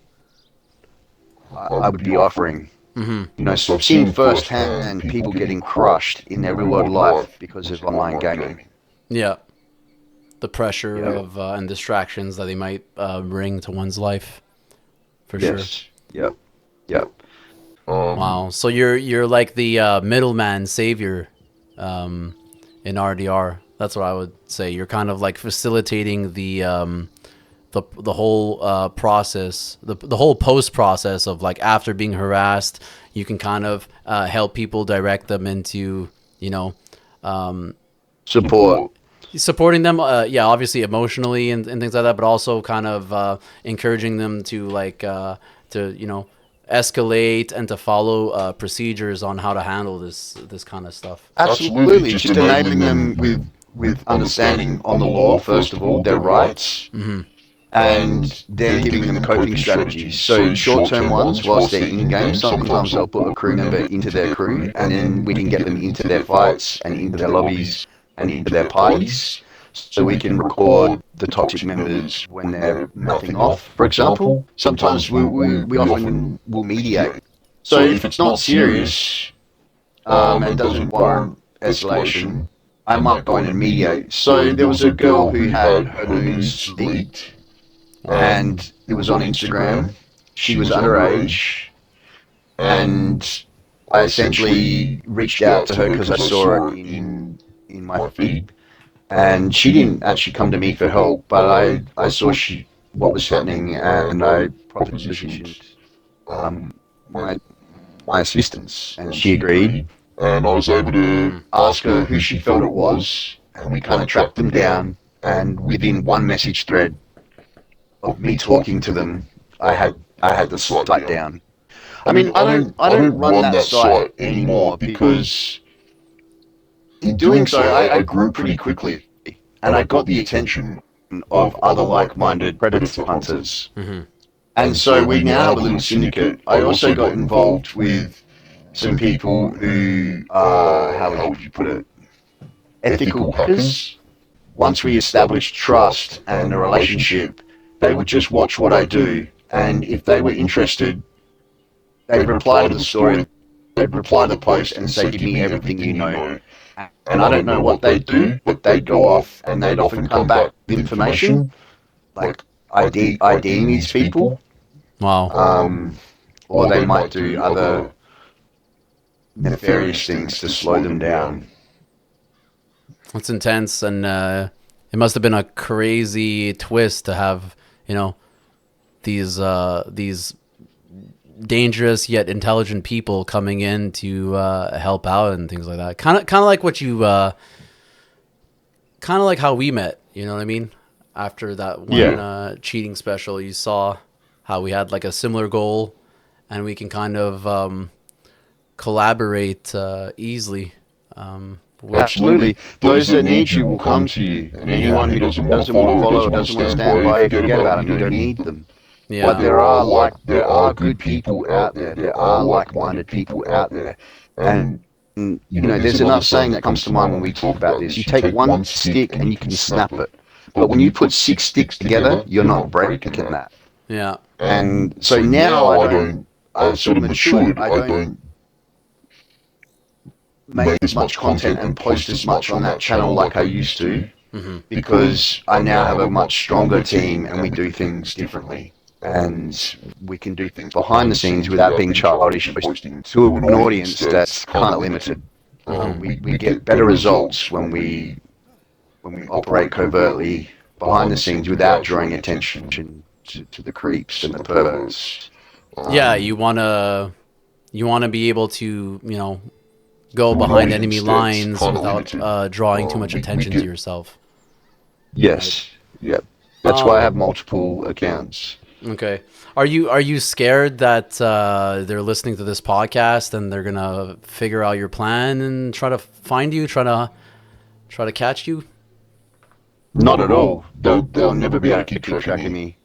I would be offering. Mm-hmm. Seeing firsthand people getting crushed in their real world life because of online gaming. Yeah. The pressure of and distractions that they might bring to one's life. For sure. Yep. Wow. So you're like the middleman savior in RDR. That's what I would say. You're kind of like facilitating the whole process, the whole post process of like after being harassed, you can kind of help people, direct them into supporting them. Obviously emotionally and things like that, but also kind of encouraging them to escalate and to follow procedures on how to handle this kind of stuff. Absolutely. Just enabling them with understanding on the law, first of all, their rights, and then giving them coping strategies. So short-term ones whilst they're in-game. Sometimes I'll put a crew member into their crew, and then we can get them into their fights and into their lobbies and into their parties, so we can record the toxic members when they're mouthing off, for example. Sometimes we often will mediate. So if it's not serious and doesn't warrant escalation, I might go in and mediate. So there was a girl who had her nudes leaked, and it was on Instagram. She was underage, and I essentially reached out to her because I saw her in my feed. And she didn't actually come to me for help, but I saw what was happening, and I propositioned my assistants, and she agreed. And I was able to ask her who she felt it was, and we kind of tracked them down. And within one message thread Of me talking to them, I had the site down. I mean, I don't run that site anymore because in doing so, I grew pretty quickly, and I got the attention of other like-minded predator hunters. And so we now have a little syndicate. I also got involved with some people who are, how would you put it, ethical hackers. Once we established trust and a relationship, they would just watch what I do, and if they were interested, they'd reply to the story, they'd reply to the post and say, give me everything you know. And I don't know what they'd do, but they'd go off and they'd often come back with information, like IDing these people. Wow. Or they might do other nefarious things to slow them down. That's intense, and it must have been a crazy twist to have, these dangerous yet intelligent people coming in to help out and things like that. Kind of like what you, kind of like how we met. You know what I mean? After that one cheating special, you saw how we had like a similar goal, and we can kind of collaborate easily. Absolutely. Those that need you will come to you, and anyone who doesn't want to follow or doesn't want to stand by, forget about them. You don't need them. Yeah. But there are good people out there. There are like-minded people out there, and there's another saying that comes to mind when we talk about this. You take one stick and you can snap it, but when you put 6 sticks together, you're not breaking that. Yeah. And so now I've sort of matured. I don't make as much content and post as much on that channel like I used to, because I now have a much stronger team and we do things differently. And we can do things behind the scenes without being childish, posting to an audience that's kind of limited. We get better results when we operate covertly behind the scenes without drawing attention to the creeps and the perverts. Yeah, you wanna be able to go behind enemy lines without drawing too much attention to yourself. Yes. Yep. That's why I have multiple accounts. Okay. Are you scared that they're listening to this podcast and they're gonna figure out your plan and try to find you, try to catch you? Not at all. They'll never be able to keep track of me.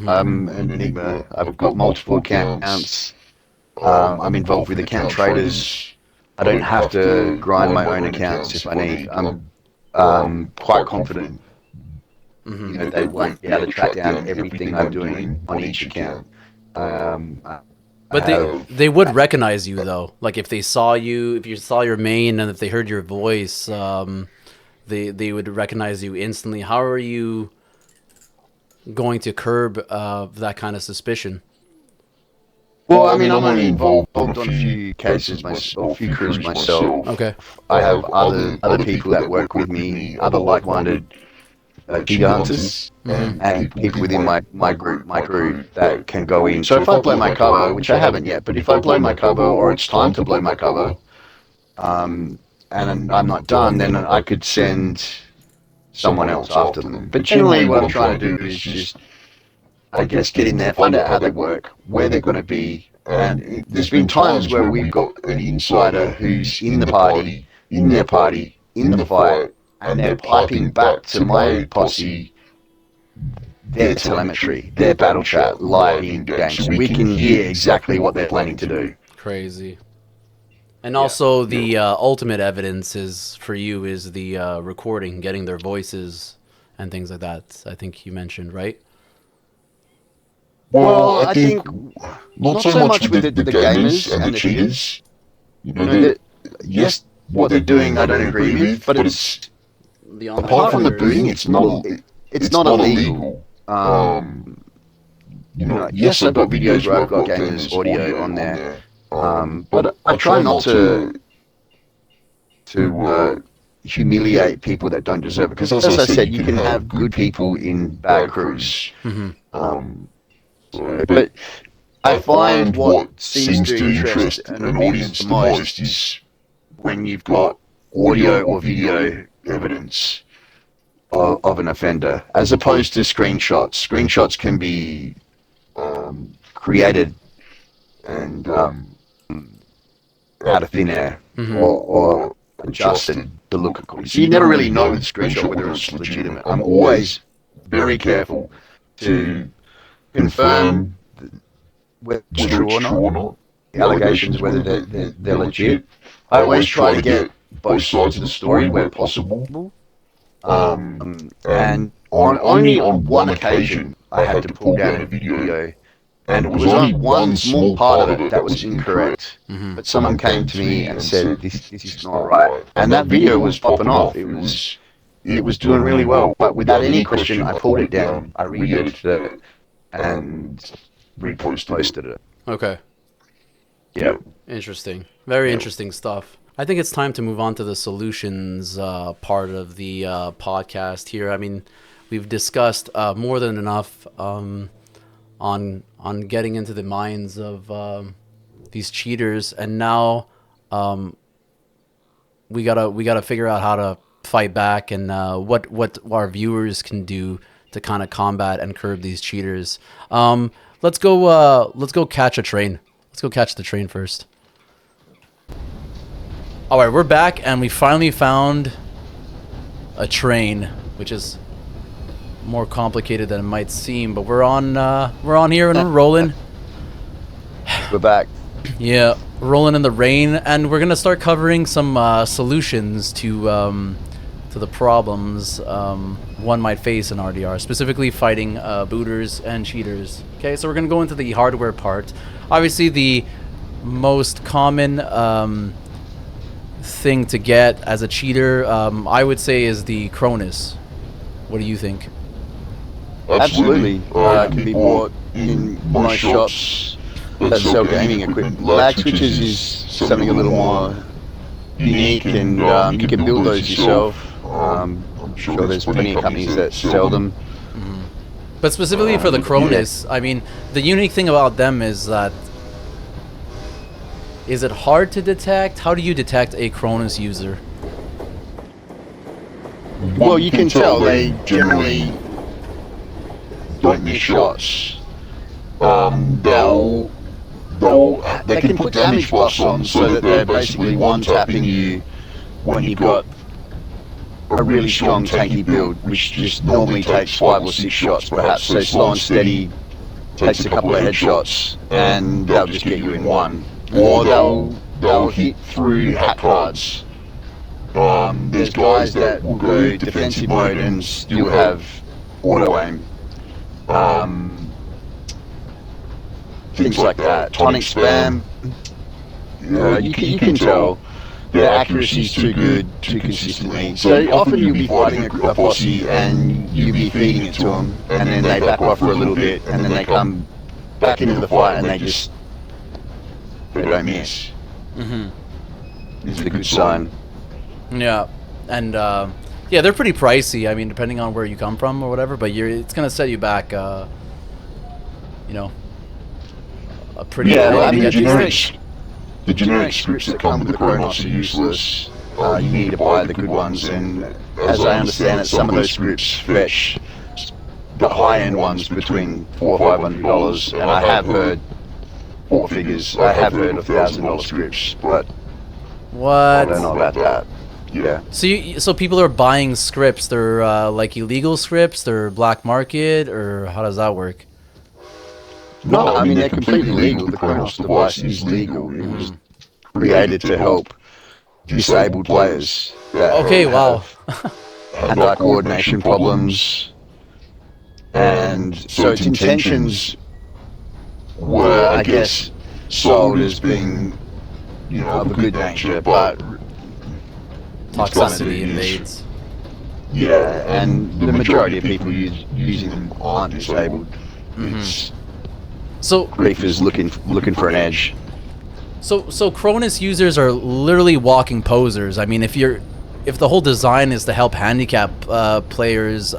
I'm an enigma. I've got multiple accounts. I'm involved with account traders. I don't have to grind my own accounts if I need. I'm quite confident. They won't be able to track down everything I'm doing on each account. But they would recognize you though. Like if you saw your main and if they heard your voice, they would recognize you instantly. How are you going to curb that kind of suspicion? Well, I mean, I'm only involved on a few cases, a few crews myself. Okay. I have other people that work with me, other like-minded giga hunters, and people within my crew that can go in. So if I blow my cover, which I haven't yet, but if I blow my cover or it's time to blow my cover, and I'm not done, then I could send someone else after them. But generally what I'm trying to do is just, I guess, get in there, find out how they work, where they're going to be. And there's been times where we've got an insider who's in the party, in their party, in the fight, and they're piping back to my posse their telemetry, their battle chat live in game. So we can hear exactly what they're planning to do. Crazy. And also the ultimate evidence for you is the recording, getting their voices and things like that. I think you mentioned, right? Well, I think not so much with the gamers and the cheaters. Yes, what they're doing I don't agree with, but it's apart from the booting, it's not illegal. Yes, I've got videos where I've got gamers audio on there, but I try not to humiliate people that don't deserve it, because as I said, you can have good people in bad crews. But I find what seems to interest an audience the most is when you've got audio or video evidence of an offender, as opposed to screenshots. Screenshots can be created and out of thin air, or adjusted to look cool. So you never really know with a screenshot whether it's legitimate. I'm always very careful to confirm whether it's true or not, the allegations, whether they're legit. I always try to get both sides of the story where possible. And only on one occasion I had to pull down a video, and it was only one small part of it that was incorrect. But someone came to me and said, this is not right. And that video was popping off. It was doing really well. But without any question, I pulled it down, I re-edited it, and reposted it. Okay. Yeah. Interesting. Very interesting stuff. I think it's time to move on to the solutions part of the podcast here. I mean, we've discussed more than enough on getting into the minds of these cheaters, and now we gotta figure out how to fight back and what our viewers can do to kind of combat and curb these cheaters. Let's go catch a train. Let's go catch the train first. All right, we're back, and we finally found a train, which is more complicated than it might seem. But we're on here and we're rolling. We're back. Yeah, rolling in the rain, and we're gonna start covering some solutions to the problems one might face in RDR, specifically fighting booters and cheaters. Okay, so we're gonna go into the hardware part. Obviously, the most common thing to get as a cheater, I would say, is the Cronus. What do you think? Absolutely. It can be bought in most shops that sell gaming equipment. Lag switches is something a little more unique, and you can build those yourself. I'm sure there's plenty of companies that sell them. But specifically for the Cronus, I mean, the unique thing about them is that, is it hard to detect? How do you detect a Cronus user? Well, you can tell they generally don't miss shots. They can put damage buffs on so that they're basically one-tapping you when you've got a really strong tanky build, which just normally takes 5 or 6 shots perhaps. So slow and steady takes a couple of headshots, and they'll just get you in one. Or they'll hit through hack cards. There's guys that will go defensive mode and still have auto aim. Things like that. Tonic spam. You can tell their accuracy is too good, too consistently. So often you'll be fighting a posse and you'll be feeding it to them, and then they back off for a little bit, and then they come back into the fight and they don't miss. It's a good sign. Yeah, and yeah, they're pretty pricey. I mean, depending on where you come from or whatever, but it's gonna set you back. You know, a pretty. Yeah, I mean, the generic scripts that come with the Chronos are useless. You need to buy the good ones, and as I understand it, some of those scripts fetch the high-end ones between $400 or $500, and I have heard 4 figures. I have heard of $1,000 scripts, but what? I don't know about that. Yeah. So people are buying scripts. They're like illegal scripts. They're black market, or how does that work? No, I mean, they're completely legal. The Chronos device is legal. It was created to help disabled players that have hand-eye coordination problems. And so its intentions were, I guess, sold as being, of a good nature, but toxicity invades. Yeah, and the majority of people using them aren't disabled. So griefers looking for an edge. So Cronus users are literally walking posers. I mean, if the whole design is to help handicap players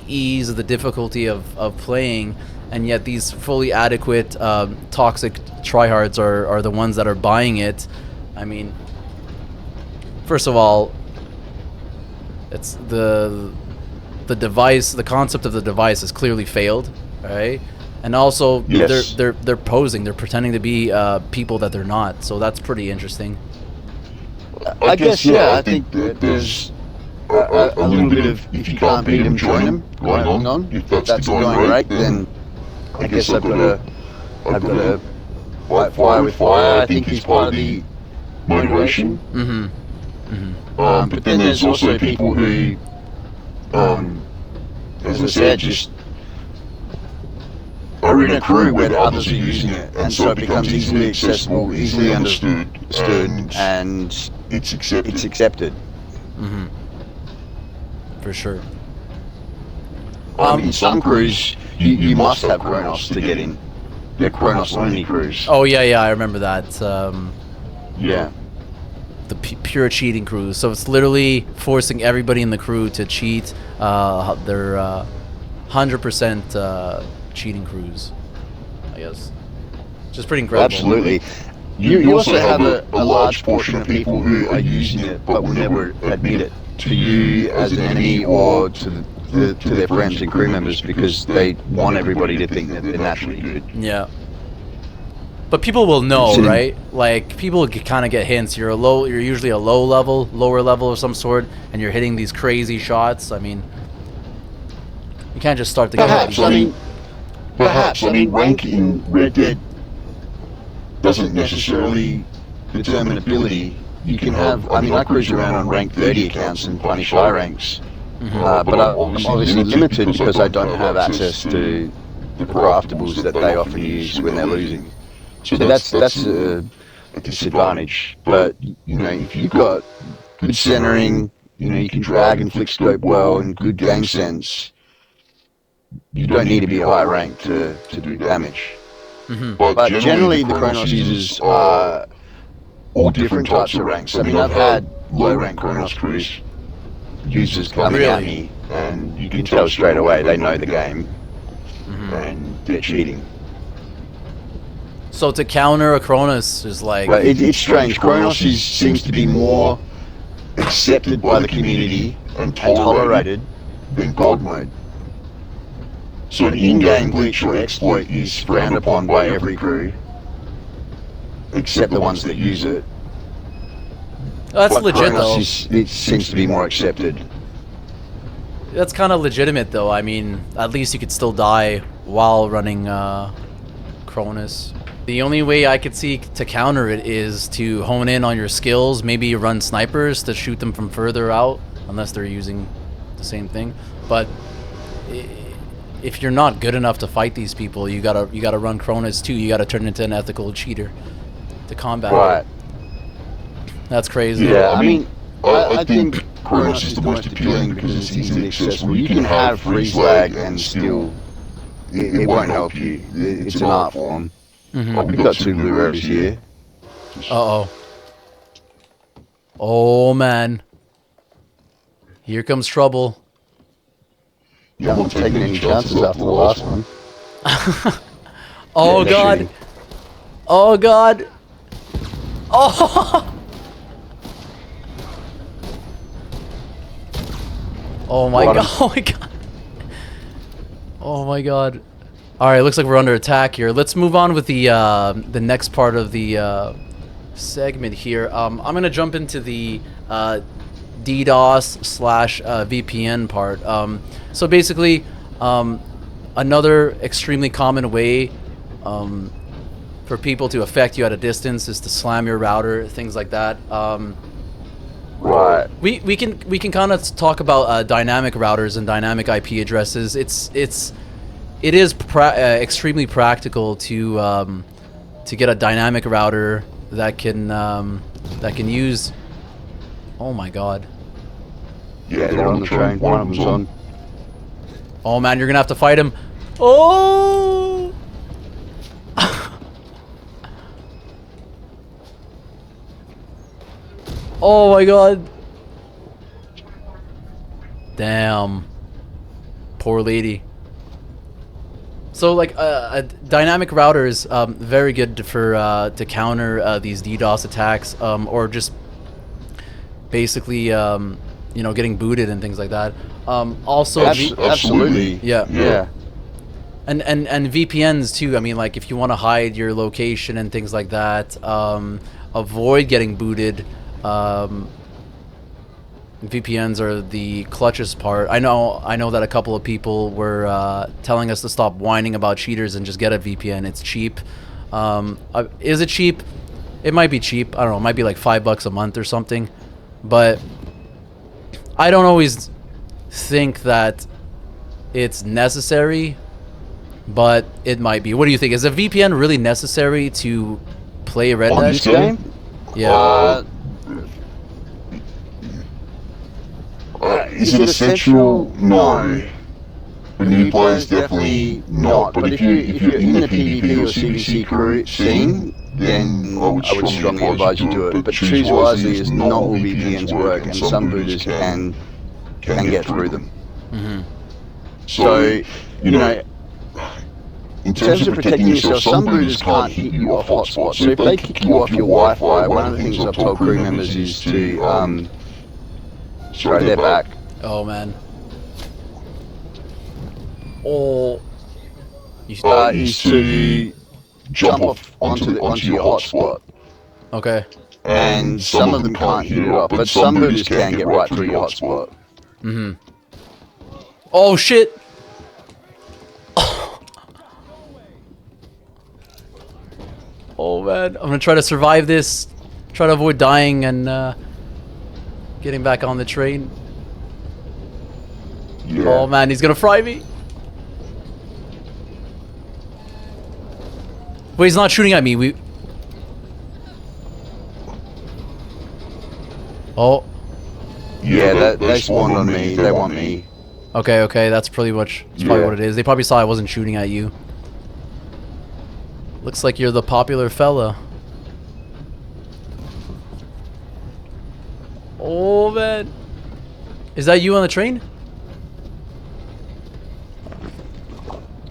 ease the difficulty of playing, and yet these fully adequate toxic tryhards are the ones that are buying it. I mean, first of all, it's the device, the concept of the device has clearly failed, right? And also, Yes. they're posing, they're pretending to be people that they're not. So that's pretty interesting. I guess, yeah, I think that there's a little bit of, if you can't beat them, join them going on. If that's the going rate, then I guess I've got to fight fire with fire, I think is part of the motivation. But then there's also people who, as I said, just are in a crew where the others are using it, and so it becomes easily accessible, easily understood, and It's accepted. it's accepted. For sure. In some crews, you must have Chronos to get in. They're Chronos only crews. Oh yeah, I remember that. Yeah. The pure cheating crews. So it's literally forcing everybody in the crew to cheat. They're 100% cheating crews, I guess. Which is pretty incredible. Absolutely. You also have a large portion of people who are using it but will never admit it to you as an enemy or to their friends and crew members because they want everybody to think that they're naturally good. Yeah. But people will know, right? Like, people kind of get hints. You're usually a lower level of some sort, and you're hitting these crazy shots. I mean, you can't just start the game. Perhaps. I mean, rank in Red Dead doesn't necessarily determine ability. You can have, I cruise around on rank 30 accounts and punish high ranks. But I'm obviously limited because I don't have access to the craftables that they often use when they're losing. So that's a disadvantage. But, if you've got good centering, you can drag and flick scope well and good game sense, you don't need to be a high rank to do damage. But generally the Chronos users are all different types of ranks. I mean, I've had low rank Chronos crews users coming at me, and you can tell straight away they know the game and they're cheating. So to counter a Cronus is like... But it's strange. Chronos seems to be more accepted by the community and tolerated than God mode. So an in-game glitch or exploit is frowned upon by every crew, except the ones that use it. That's But legit, though. Chronos it seems to be more accepted. That's kind of legitimate, though. I mean, at least you could still die while running Cronus. The only way I could see to counter it is to hone in on your skills. Maybe run snipers to shoot them from further out, unless they're using the same thing. But if you're not good enough to fight these people, you gotta run Cronus too. You gotta turn into an ethical cheater to combat Right. it. That's crazy. Yeah, I mean, I think Chronos is the most appealing because it's easily accessible. You can have freeze lag and still, it won't help you. It's an art form. We've got 2 blue rares here. Uh-oh. Oh, man. Here comes trouble. You haven't taken any chances after the last one. Oh, Yeah, God. shooting. Oh, God. Oh! Oh, my God. Oh, my God. Oh, my God. All right, looks like we're under attack here. Let's move on with the next part of the segment here. I'm gonna jump into the DDoS / VPN part. So basically, another extremely common way for people to affect you at a distance is to slam your router, things like that. Right. We can kind of talk about dynamic routers and dynamic IP addresses. It is extremely practical to get a dynamic router that can use. Oh my God! Yeah, they're on the train. One of them's on. Oh man, you're gonna have to fight him. Oh! Oh my God! Damn. Poor lady. So like dynamic routers, very good for to counter these DDoS attacks, or just basically you know, getting booted and things like that. Also, Absolutely. yeah. And VPNs too. I mean, like if you want to hide your location and things like that, avoid getting booted. VPNs are the clutchest part. I know that a couple of people were telling us to stop whining about cheaters and just get a VPN. It's cheap. Is it cheap? It might be cheap. I don't know. It might be like $5 a month or something. But I don't always think that it's necessary. But it might be. What do you think? Is a VPN really necessary to play Red Dead? This game? Yeah. Is it essential? No. For new players, definitely not. But if you're in the PvP or CVC crew scene, then I would strongly advise you do it. But choose wisely, is not all VPNs work, and some booters can get through them. Mm-hmm. So, you know, in terms of protecting yourself, some booters can't hit you off hotspots. So if they kick you off your Wi-Fi, one of the things I've told crew members is to throw their back. Oh man. Or is to jump off onto your hotspot. okay. And some of them can't hit it off, but some booters can get right through your hotspot. Mm-hmm. Oh shit. Oh man, I'm gonna try to survive this. Try to avoid dying and getting back on the train. Yeah. Oh man, he's gonna fry me. Wait, he's not shooting at me. Oh. Yeah, they spawned on me. They want me. Okay, that's pretty much probably what it is. They probably saw I wasn't shooting at you. Looks like you're the popular fella. Oh man. Is that you on the train?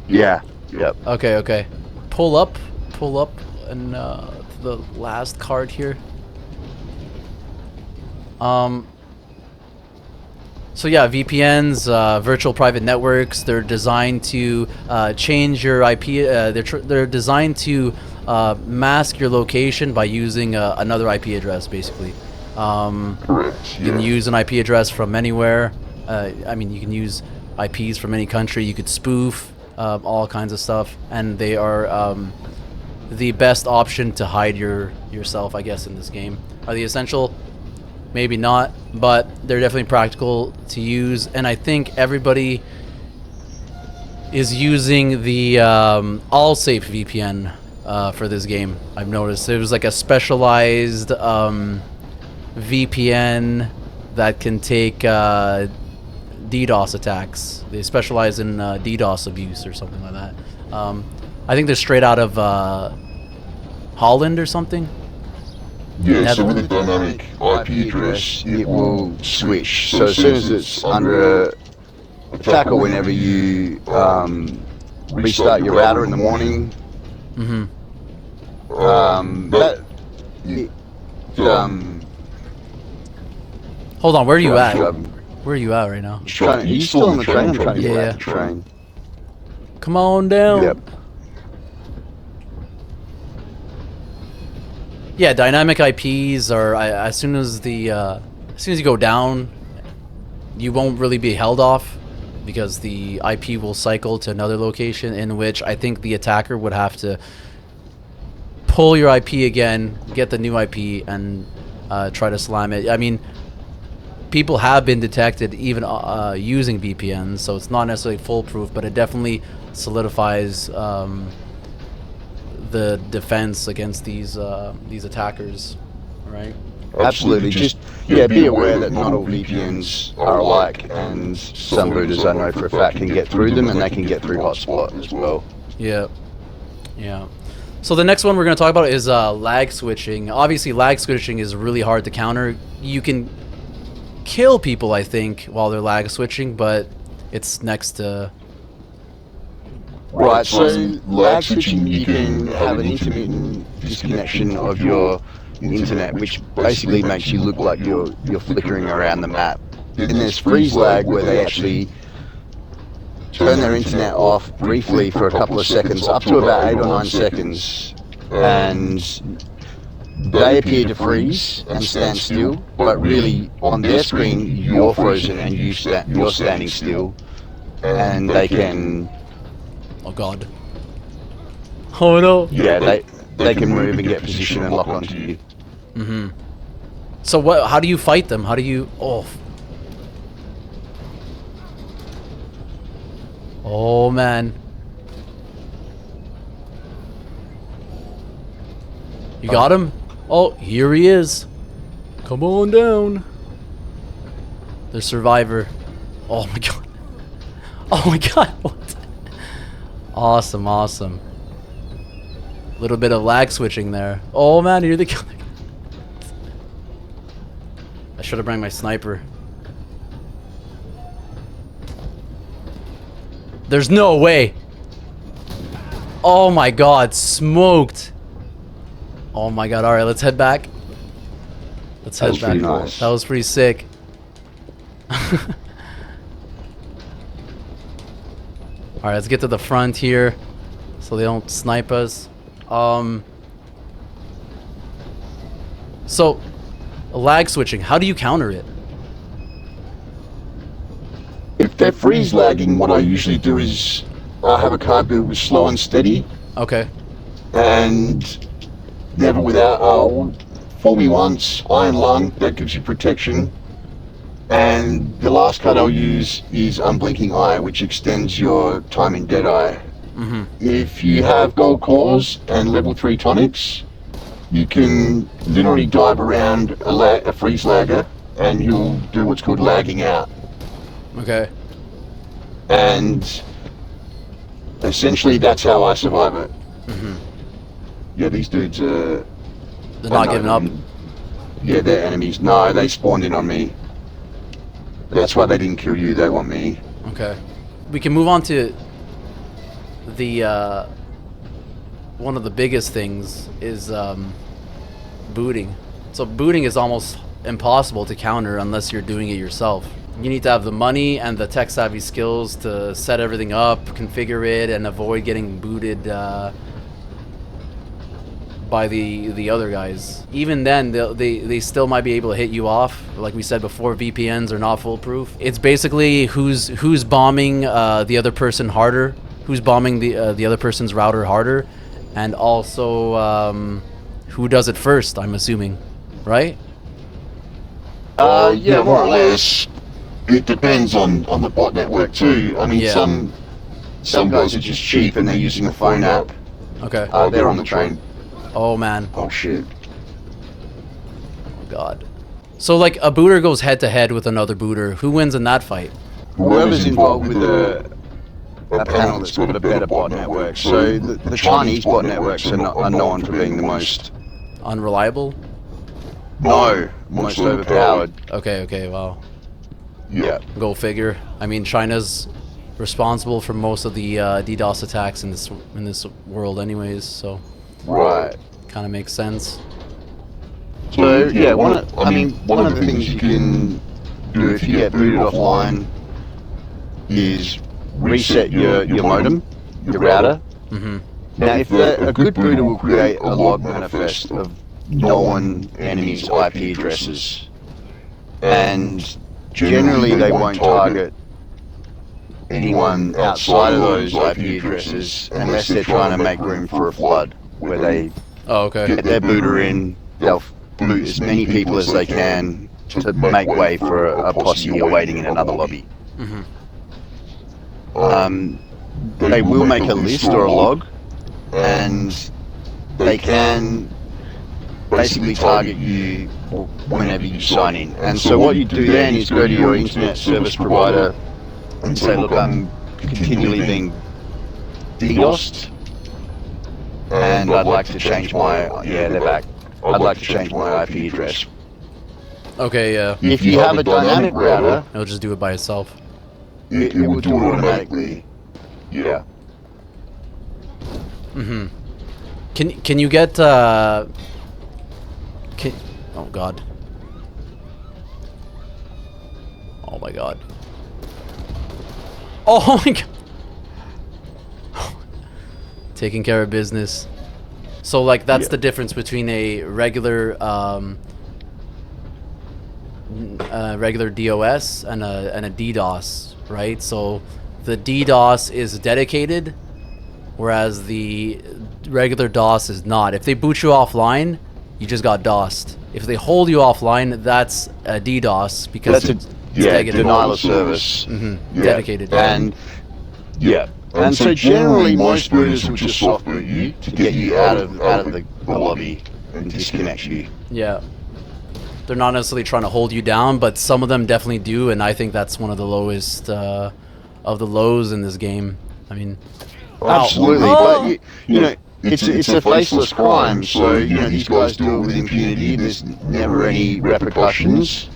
Yeah. Yep. Okay. Pull up, and the last card here. So yeah, VPNs, virtual private networks, they're designed to change your IP. They're designed to mask your location by using another IP address, basically. Correct. You can use an IP address from anywhere. I mean, you can use IPs from any country. You could spoof all kinds of stuff, and they are the best option to hide yourself, I guess, in this game. Are they essential? Maybe not, but they're definitely practical to use, and I think everybody is using the AllSafe VPN for this game. I've noticed it was like a specialized VPN that can take DDoS attacks. They specialize in DDoS abuse or something like that. I think they're straight out of Holland or something. Yeah, so with a dynamic IP address, it will switch. So as soon as it's under attack, or whenever you restart your router in the morning, Hold on, where are you at? um, Where are you at right now? are you still on the train? I'm trying to get Yeah. off the train. Come on down. Yep. Yeah, dynamic IPs are as soon as you go down, you won't really be held off because the IP will cycle to another location, in which I think the attacker would have to pull your IP again, get the new IP, and try to slam it. I mean, people have been detected even using VPNs, so it's not necessarily foolproof, but it definitely solidifies the defense against these attackers, right? Absolutely. Just be aware that not all VPNs are alike, and some routers I know for a fact can get through them, and they can get through hotspot as well. Yeah. So the next one we're going to talk about is lag switching. Obviously, lag switching is really hard to counter. You can kill people, I think, while they're lag switching, but it's next to Right, so lag switching, you can have an intermittent disconnection of your internet, which basically makes you look like you're flickering around the map. And there's freeze lag, where they actually turn their internet off briefly for a couple of seconds, up to about 8 or 9 seconds, and they appear to freeze and stand still, but really on their screen you're frozen and you're standing still, and they can... Oh god. Oh no. Yeah, they can move and get position and lock onto you. Mm-hmm. So what? How do you fight them? How do you? Oh. Oh man. You got him? Oh, here he is. Come on down. The survivor. Oh my god. Oh my god. What? Awesome, awesome. Little bit of lag switching there. Oh man, you're the killer. I should have brought my sniper. There's no way. Oh my god, smoked. Oh my god, alright, let's head back. Let's head back. Nice. That was pretty sick. Alright, let's get to the front here so they don't snipe us. So, lag switching, how do you counter it? If they're freeze lagging, what I usually do is I have a card build with slow and steady, Okay. and never without. Fool me once, Iron Lung, that gives you protection. And the last card I'll use is Unblinking Eye, which extends your time in Deadeye. Mm-hmm. If you have gold cores and level 3 tonics, you can literally dive around a freeze lagger and you'll do what's called lagging out. Okay. And essentially that's how I survive it. Mm-hmm. Yeah, these dudes are... They're not giving up. Yeah, they're enemies. No, they spawned in on me. That's why they didn't kill you, they want me. Okay. We can move on to the one of the biggest things is booting. So booting is almost impossible to counter unless you're doing it yourself. You need to have the money and the tech savvy skills to set everything up, configure it, and avoid getting booted by the other guys. Even then, they still might be able to hit you off. Like we said before, VPNs are not foolproof. It's basically who's bombing the other person harder, who's bombing the other person's router harder, and also who does it first. I'm assuming, right? Yeah, more or less. It depends on the bot network too. I mean, Yeah. some guys are just cheap and they're using a phone app. Okay. They're on the train. Oh man. Oh shit. Oh god. So like a booter goes head to head with another booter. Who wins in that fight? Whoever's involved with a panel that's got a better bot network. So the Chinese bot networks are known for being the most... Unreliable? most overpowered. Okay, wow. Yeah. Go figure. I mean, China's responsible for most of the DDoS attacks in this world anyways, so Right. kind of makes sense. So yeah, one of the things you can do if you get booted offline is reset your modem, your router. Mm-hmm. Now, if a good booter will create a log manifest of known enemies' IP addresses, and generally they won't target anyone outside of those IP addresses unless they're trying to make room for a flood, where they Oh, okay. get their booter in, they'll boot as many people as they can to make way for a posse awaiting in another lobby. Mm-hmm. They will make a list or a log, and they can basically target you whenever you sign in. And so what you do then is go to your internet service provider and say, look, I'm continually being DDoSed, and I'd like to change my... Yeah, they're back. I'd like to change my IP address. Okay, yeah. If you have a dynamic router, It'll just do it by itself. it will do it automatically. Yeah. Mm-hmm. Can you get oh god. Oh my god. Oh my god. Taking care of business. So like that's the difference between a regular regular DOS and a DDoS, right? So the DDoS is dedicated, whereas the regular DOS is not. If they boot you offline, you just got DOSed. If they hold you offline, that's a DDoS because That's it's a denial of service. dedicated. And and so generally most booters will just soft boot you to get you out of the lobby and disconnect you. Yeah. They're not necessarily trying to hold you down, but some of them definitely do, and I think that's one of the lowest of the lows in this game. I mean, Absolutely, Oh! but you know, it's a faceless crime, so you know these guys do it with impunity. There's never any repercussions,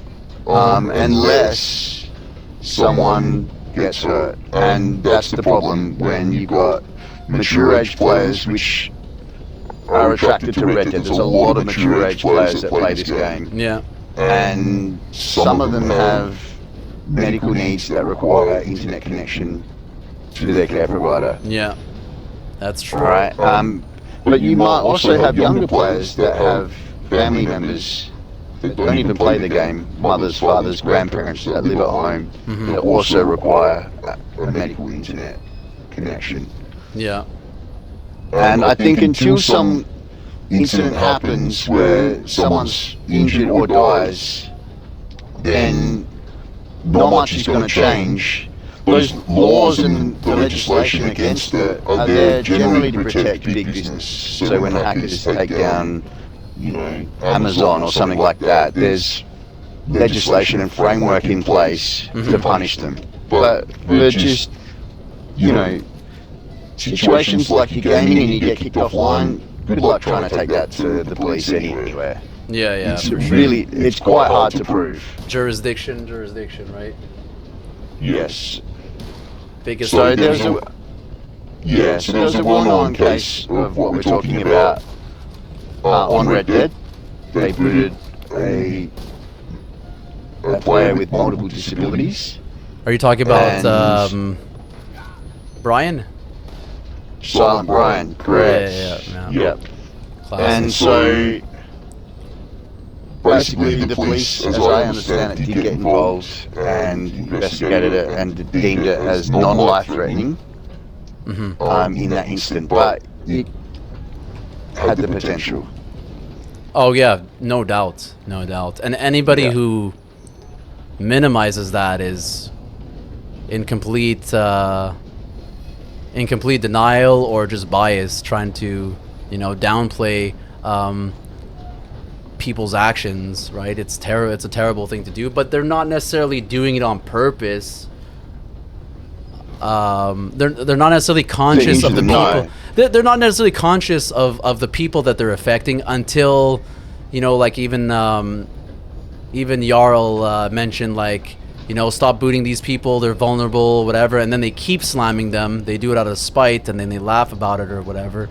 unless someone gets hurt, and that's the problem when you've got mature age players which are attracted to Red Dead. There's a lot of mature age players that play this game, yeah. and some of them have medical needs that require internet connection to their care provider. Yeah. That's true. Right. But you might also have younger players that have family members that don't even play the game, mothers, fathers, grandparents that live at home that also require a medical internet connection. Yeah. And I think until some incident happens where someone's injured or dies, then not much is going to change. Those laws and the legislation against it are there generally to protect big business. So when hackers take down, you know, Amazon or something like that, there's legislation and framework in place to punish them. But they're just, you know, situations like you're gaming and you get kicked offline, good luck trying to take that to the police anywhere. Yeah, yeah. It's really, it's quite hard to prove. Jurisdiction, right? Yes. Biggest. So there's a so there's a well-known case of what we're talking about on Red Dead. They booted a player with multiple disabilities. Are you talking about And- Brian? Silent Brian, correct. Yeah. Yep. Classic. And so basically the police, as I understand it, did get involved and investigated it and deemed it as non-life threatening in that instant, but it had the potential. Oh yeah, no doubt. And anybody who minimizes that is in complete denial or just bias, trying to, you know, downplay people's actions, right? It's a terrible thing to do, but they're not necessarily doing it on purpose. They're not necessarily conscious of the people. They're not necessarily conscious of the people that they're affecting until, you know, like even Jarl mentioned, like, you know, stop booting these people, they're vulnerable, whatever, and then they keep slamming them. They do it out of spite, and then they laugh about it or whatever.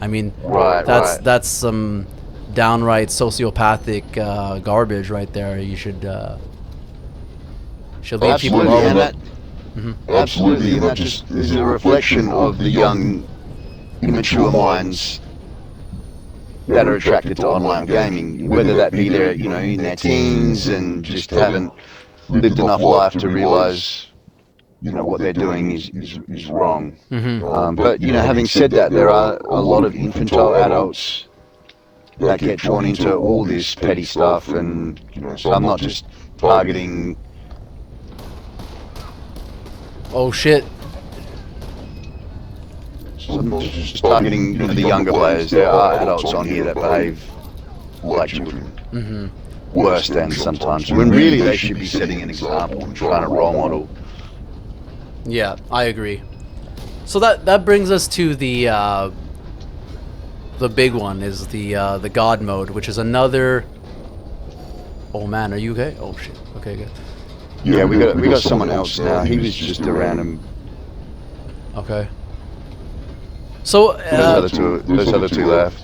I mean, that's some downright sociopathic garbage right there. You should leave people alone. And that, absolutely, and that just is a reflection of the young, immature minds that are attracted to online gaming, whether that be their, you know, in their teens and just haven't lived enough life to realize, you know, what they're doing is wrong. But, you know, having said that, there are a lot of infantile adults that get drawn into all this petty stuff, and, you know, so I'm not just targeting. Oh shit. So I'm not just targeting, you know, the younger players. There are adults on here that behave like children. Worse than sometimes, when really they should be setting an example and trying to role model. Yeah, I agree. So that brings us to the big one, is the God mode, which is another. Oh man, are you okay? Oh shit. Okay, good. Yeah, we got someone else now. He was just a random. Okay. So those other two left.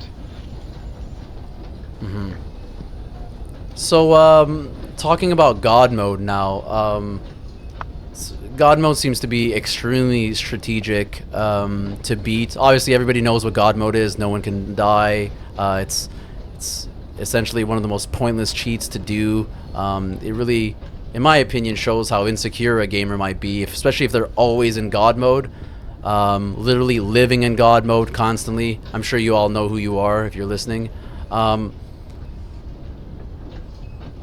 So, talking about God mode now, God mode seems to be extremely strategic to beat. Obviously, everybody knows what God mode is. No one can die. It's essentially one of the most pointless cheats to do. It really, in my opinion, shows how insecure a gamer might be, especially if they're always in God mode. Literally living in God mode constantly. I'm sure you all know who you are if you're listening.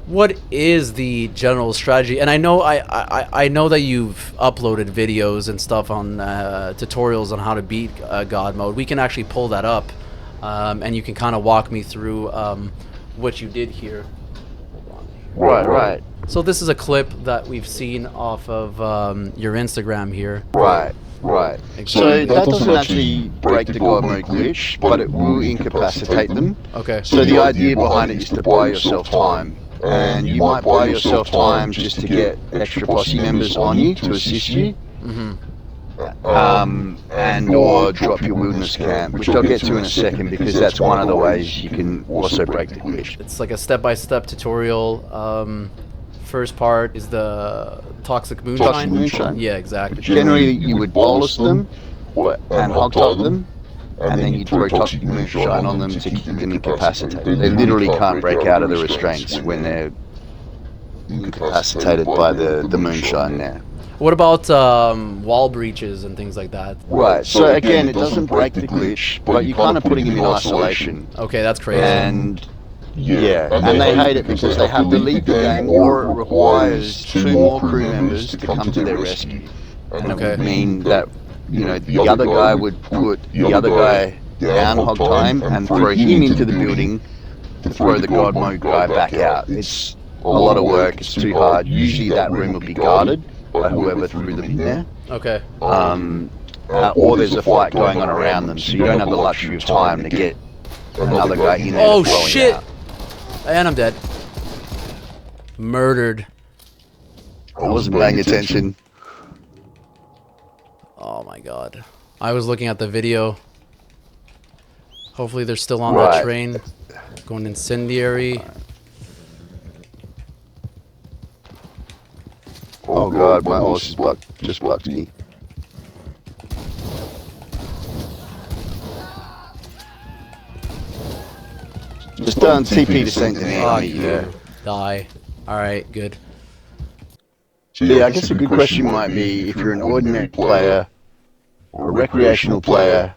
What is the general strategy? And I know I know that you've uploaded videos and stuff on tutorials on how to beat God mode. We can actually pull that up, and you can kind of walk me through what you did here. Right. So this is a clip that we've seen off of your Instagram here. Right. So that doesn't actually break the God mode glitch, but it will incapacitate them. Okay. So the idea behind it is to buy yourself time. And you might buy yourself time just to get extra posse members on you to assist you. And or drop your wilderness camp, which I'll get to in a second, because that's one of the ways you can also break the glitch. It's like a step-by-step tutorial. First part is the toxic moonshine. Toxic moonshine. Yeah, exactly. Generally, you would bolus them and hog tie them, and then you'd throw toxic moonshine on them to keep them incapacitated. They literally can't break out of the restraints when they're incapacitated by the moonshine now. What about wall breaches and things like that? Right, so again, it doesn't break the glitch, but you're kind of putting them in isolation. Okay, that's crazy. And and they hate it because they have to leave the game, or it requires 2 more crew members to come to their rescue. And it would mean that, you know, the other guy would put the other guy down hog time and throw him into the building to throw the God mode guy back out. It's a lot of work, it's too hard. Usually that room will be guarded by whoever threw them in there. Okay. Or there's a fight going on around them, so you don't have the luxury of time to get another guy in there. Oh shit! And I'm dead. Murdered. I wasn't paying attention. Oh my god. I was looking at the video. Hopefully they're still on that train. Going incendiary. Oh god, my horse is just blocked me. Just done TP descent to me. Die. Alright, good. Yeah, I guess a good question might be, if you're an ordinary player or a recreational player,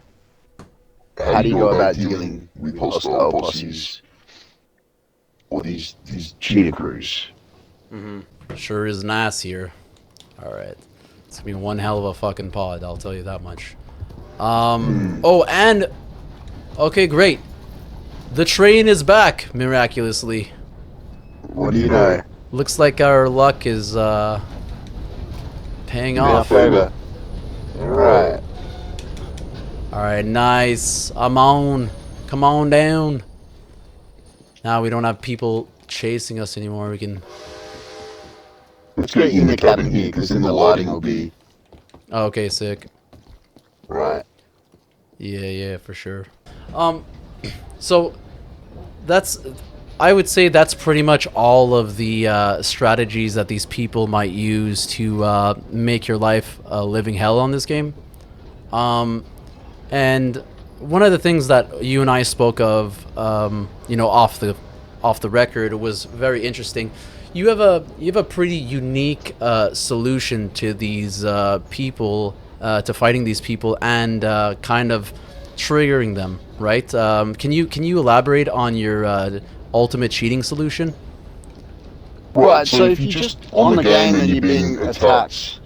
how do you go about dealing with hostile posses or these cheater crews? Sure is nice here. Alright. It's gonna be one hell of a fucking pod, I'll tell you that much. Oh, and... Okay, great. The train is back, miraculously. What do you know? Looks like our luck is, paying off. Favor. Right. Alright, nice. I'm on. Come on down. Now we don't have people chasing us anymore. We can... Let's get you in the cabin here, because then the lighting will be... Oh, okay, sick. Right. Yeah, for sure. So that's, I would say that's pretty much all of the strategies that these people might use to make your life a living hell on this game. And one of the things that you and I spoke of, you know, off the record, was very interesting. You have a pretty unique solution to these people, to fighting these people, and kind of triggering them, right? Can you elaborate on your ultimate cheating solution? Right, so if you're just on the game and you're being attacked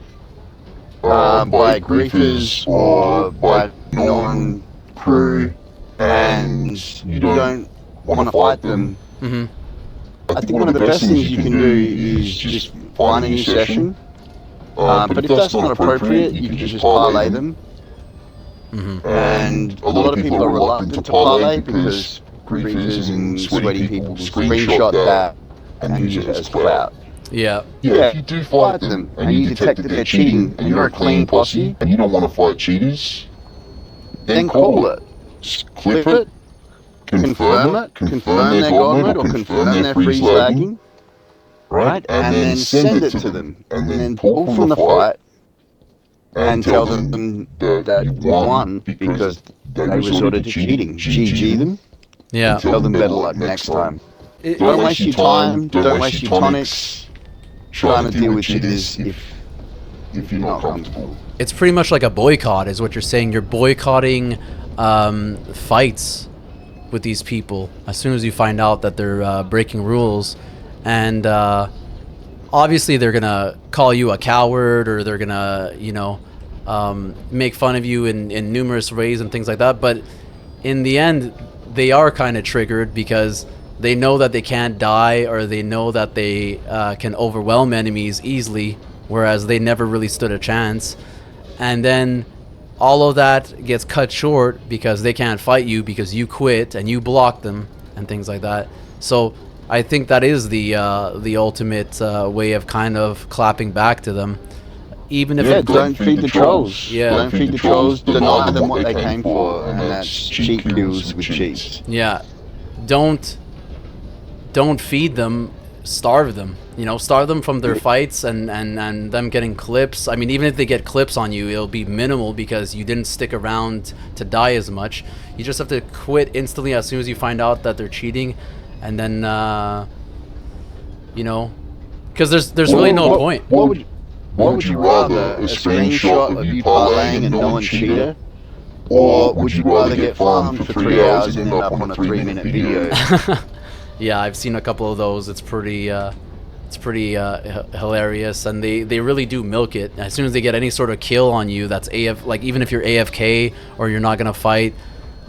by griefers or by non-crew, and you don't want to fight them, I think one of the best things you can do is just find a new session. But if that's not appropriate, you can just parlay them. And a lot of people are reluctant to parlay because griefers and sweaty people screenshot that and use it as clout. Yeah. Yeah, if you do fight them and you detect that they're cheating and you're a clean posse and you don't want to fight cheaters, then call it. Clip it, confirm their god mode or confirm their freeze lagging, right? And then send it to them, and then pull from the fight and tell them that you won because they resorted to cheating. GG them. Yeah. Tell them better luck next time. Don't waste your time. Don't waste your tonics trying to deal with cheaters if you're not comfortable. It's pretty much like a boycott, is what you're saying. You're boycotting fights with these people as soon as you find out that they're breaking rules, and obviously they're gonna call you a coward, or they're gonna, you know, make fun of you in numerous ways and things like that. But in the end, they are kind of triggered because they know that they can't die, or they know that they can overwhelm enemies easily, whereas they never really stood a chance. And then all of that gets cut short because they can't fight you because you quit and you blocked them and things like that. So I think that is the ultimate way of kind of clapping back to them. Even if don't feed the trolls. Yeah. Don't feed the trolls. Deny them what they came for, and that's cheat kills with cheats. Yeah. Don't feed them, starve them. You know, starve them from their fights and them getting clips. I mean, even if they get clips on you, it'll be minimal because you didn't stick around to die as much. You just have to quit instantly as soon as you find out that they're cheating, and then you know, because there's really no point. What would you rather, a screenshot of you parlaying and no one cheater? Or would you rather get farmed for 3 hours and end up on a 3-minute video? Yeah, I've seen a couple of those. It's pretty hilarious, and they really do milk it. As soon as they get any sort of kill on you, that's like even if you're AFK or you're not gonna fight,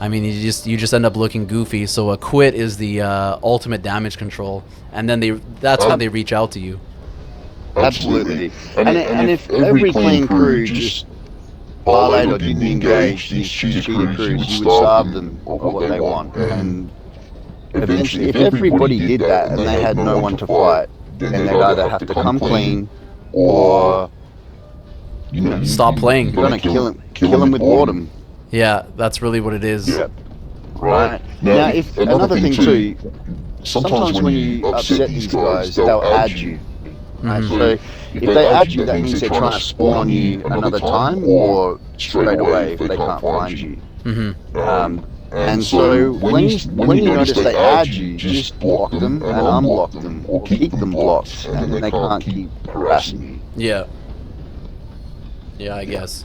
I mean, you just end up looking goofy. So a quit is the ultimate damage control, and then that's how they reach out to you. Absolutely. And if every clean crew just parlayed or didn't engage these cheater crews, you would starve them of what they want. And eventually, if everybody did that and they had no one to fight, then they'd either have to come clean or, you know, Stop playing. You're gonna kill him with boredom. Yeah, that's really what it is. Yeah. Right. Now, if another thing too, sometimes when you upset these guys, they'll add you. Right? So if they add you, that means they're trying to spawn you another time or straight away if they can't find you. And so when you notice they add you, just block them and unblock them, or keep them blocked, and then they can't keep harassing you. Yeah. Yeah, I guess.